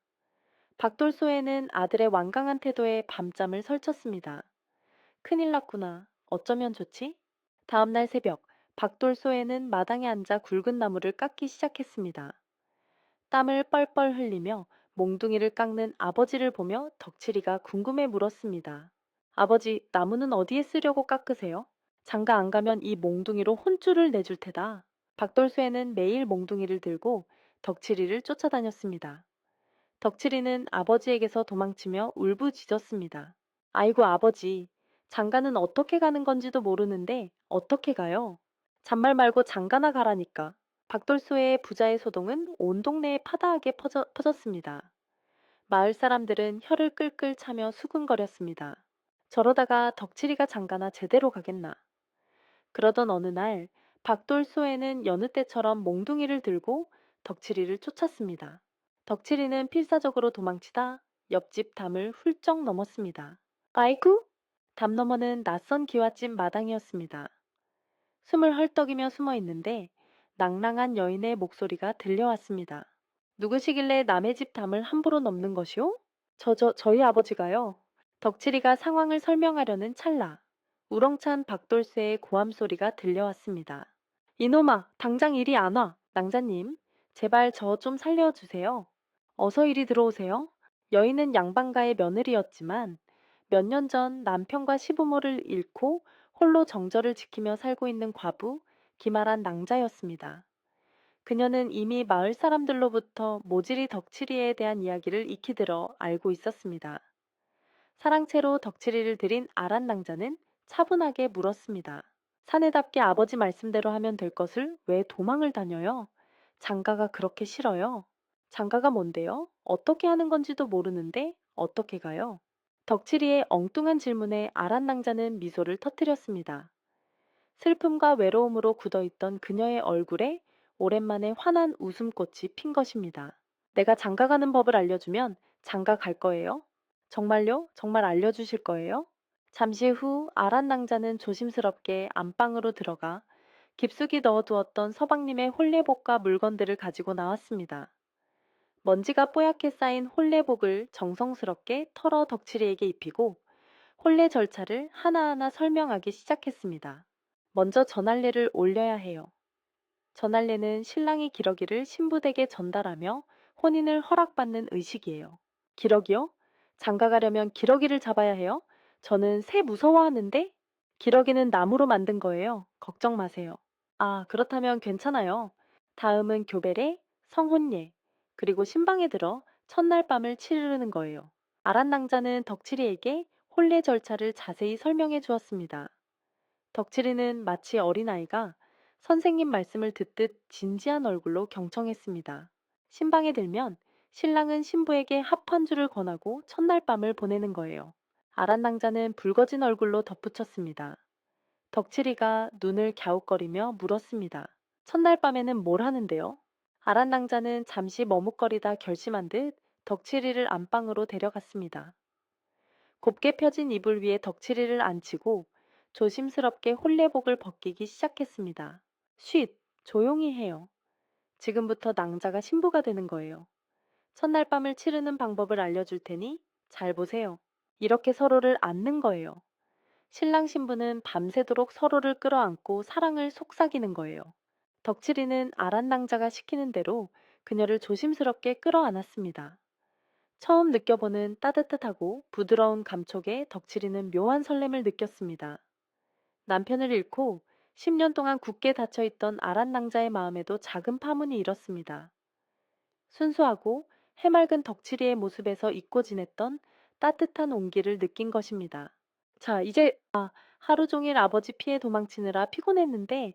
박돌소에는 아들의 완강한 태도에 밤잠을 설쳤습니다. 큰일 났구나. 어쩌면 좋지? 다음날 새벽, 박돌소에는 마당에 앉아 굵은 나무를 깎기 시작했습니다. 땀을 뻘뻘 흘리며 몽둥이를 깎는 아버지를 보며 덕칠이가 궁금해 물었습니다. 아버지, 나무는 어디에 쓰려고 깎으세요? 장가 안 가면 이 몽둥이로 혼쭐을 내줄 테다. 박돌쇠는 매일 몽둥이를 들고 덕칠이를 쫓아다녔습니다. 덕칠이는 아버지에게서 도망치며 울부짖었습니다. 아이고 아버지, 장가는 어떻게 가는 건지도 모르는데 어떻게 가요? 잔말 말고 장가나 가라니까. 박돌소의 부자의 소동은 온 동네에 파다하게 퍼졌습니다. 마을 사람들은 혀를 끌끌 차며 수군거렸습니다. 저러다가 덕칠이가 장가나 제대로 가겠나. 그러던 어느 날 박돌소에는 여느 때처럼 몽둥이를 들고 덕칠이를 쫓았습니다. 덕칠이는 필사적으로 도망치다 옆집 담을 훌쩍 넘었습니다. 아이쿠! 담 너머는 낯선 기와집 마당이었습니다. 숨을 헐떡이며 숨어 있는데 낭랑한 여인의 목소리가 들려왔습니다. 누구시길래 남의 집 담을 함부로 넘는 것이오? 저희 아버지가요. 덕칠이가 상황을 설명하려는 찰나 우렁찬 박돌쇠의 고함 소리가 들려왔습니다. 이놈아, 당장 이리 안 와. 낭자님, 제발 저 좀 살려주세요. 어서 이리 들어오세요. 여인은 양반가의 며느리였지만 몇 년 전 남편과 시부모를 잃고 홀로 정절을 지키며 살고 있는 과부 기말한 낭자였습니다. 그녀는 이미 마을 사람들로부터 모질이 덕칠이에 대한 이야기를 익히 들어 알고 있었습니다. 사랑채로 덕칠이를 들인 아란 낭자는 차분하게 물었습니다. 사내답게 아버지 말씀대로 하면 될 것을 왜 도망을 다녀요? 장가가 그렇게 싫어요? 장가가 뭔데요? 어떻게 하는 건지도 모르는데 어떻게 가요? 덕칠이의 엉뚱한 질문에 아란 낭자는 미소를 터뜨렸습니다. 슬픔과 외로움으로 굳어있던 그녀의 얼굴에 오랜만에 환한 웃음꽃이 핀 것입니다. 내가 장가 가는 법을 알려주면 장가 갈 거예요? 정말요? 정말 알려주실 거예요? 잠시 후 아란 낭자는 조심스럽게 안방으로 들어가 깊숙이 넣어두었던 서방님의 홀레복과 물건들을 가지고 나왔습니다. 먼지가 뽀얗게 쌓인 홀레복을 정성스럽게 털어 덕칠이에게 입히고 혼례 절차를 하나하나 설명하기 시작했습니다. 먼저 전할례를 올려야 해요. 전할례는 신랑이 기러기를 신부댁에 전달하며 혼인을 허락받는 의식이에요. 기러기요? 장가 가려면 기러기를 잡아야 해요? 저는 새 무서워하는데? 기러기는 나무로 만든 거예요. 걱정 마세요. 아, 그렇다면 괜찮아요. 다음은 교배례, 성혼례, 그리고 신방에 들어 첫날 밤을 치르는 거예요. 아란 낭자는 덕칠이에게 혼례 절차를 자세히 설명해 주었습니다. 덕칠이는 마치 어린아이가 선생님 말씀을 듣듯 진지한 얼굴로 경청했습니다. 신방에 들면 신랑은 신부에게 합 한 줄을 권하고 첫날 밤을 보내는 거예요. 아란 낭자는 붉어진 얼굴로 덧붙였습니다. 덕칠이가 눈을 갸웃거리며 물었습니다. 첫날 밤에는 뭘 하는데요? 아란 낭자는 잠시 머뭇거리다 결심한 듯 덕칠이를 안방으로 데려갔습니다. 곱게 펴진 이불 위에 덕칠이를 앉히고 조심스럽게 홀레복을 벗기기 시작했습니다. 쉿, 조용히 해요. 지금부터 낭자가 신부가 되는 거예요. 첫날 밤을 치르는 방법을 알려줄 테니 잘 보세요. 이렇게 서로를 안는 거예요. 신랑 신부는 밤새도록 서로를 끌어안고 사랑을 속삭이는 거예요. 덕칠이는 아란낭자가 시키는 대로 그녀를 조심스럽게 끌어안았습니다. 처음 느껴보는 따뜻하고 부드러운 감촉에 덕칠이는 묘한 설렘을 느꼈습니다. 남편을 잃고 10년 동안 굳게 닫혀있던 아란낭자의 마음에도 작은 파문이 일었습니다. 순수하고 해맑은 덕칠이의 모습에서 잊고 지냈던 따뜻한 온기를 느낀 것입니다. 자, 이제 하루 종일 아버지 피해 도망치느라 피곤했는데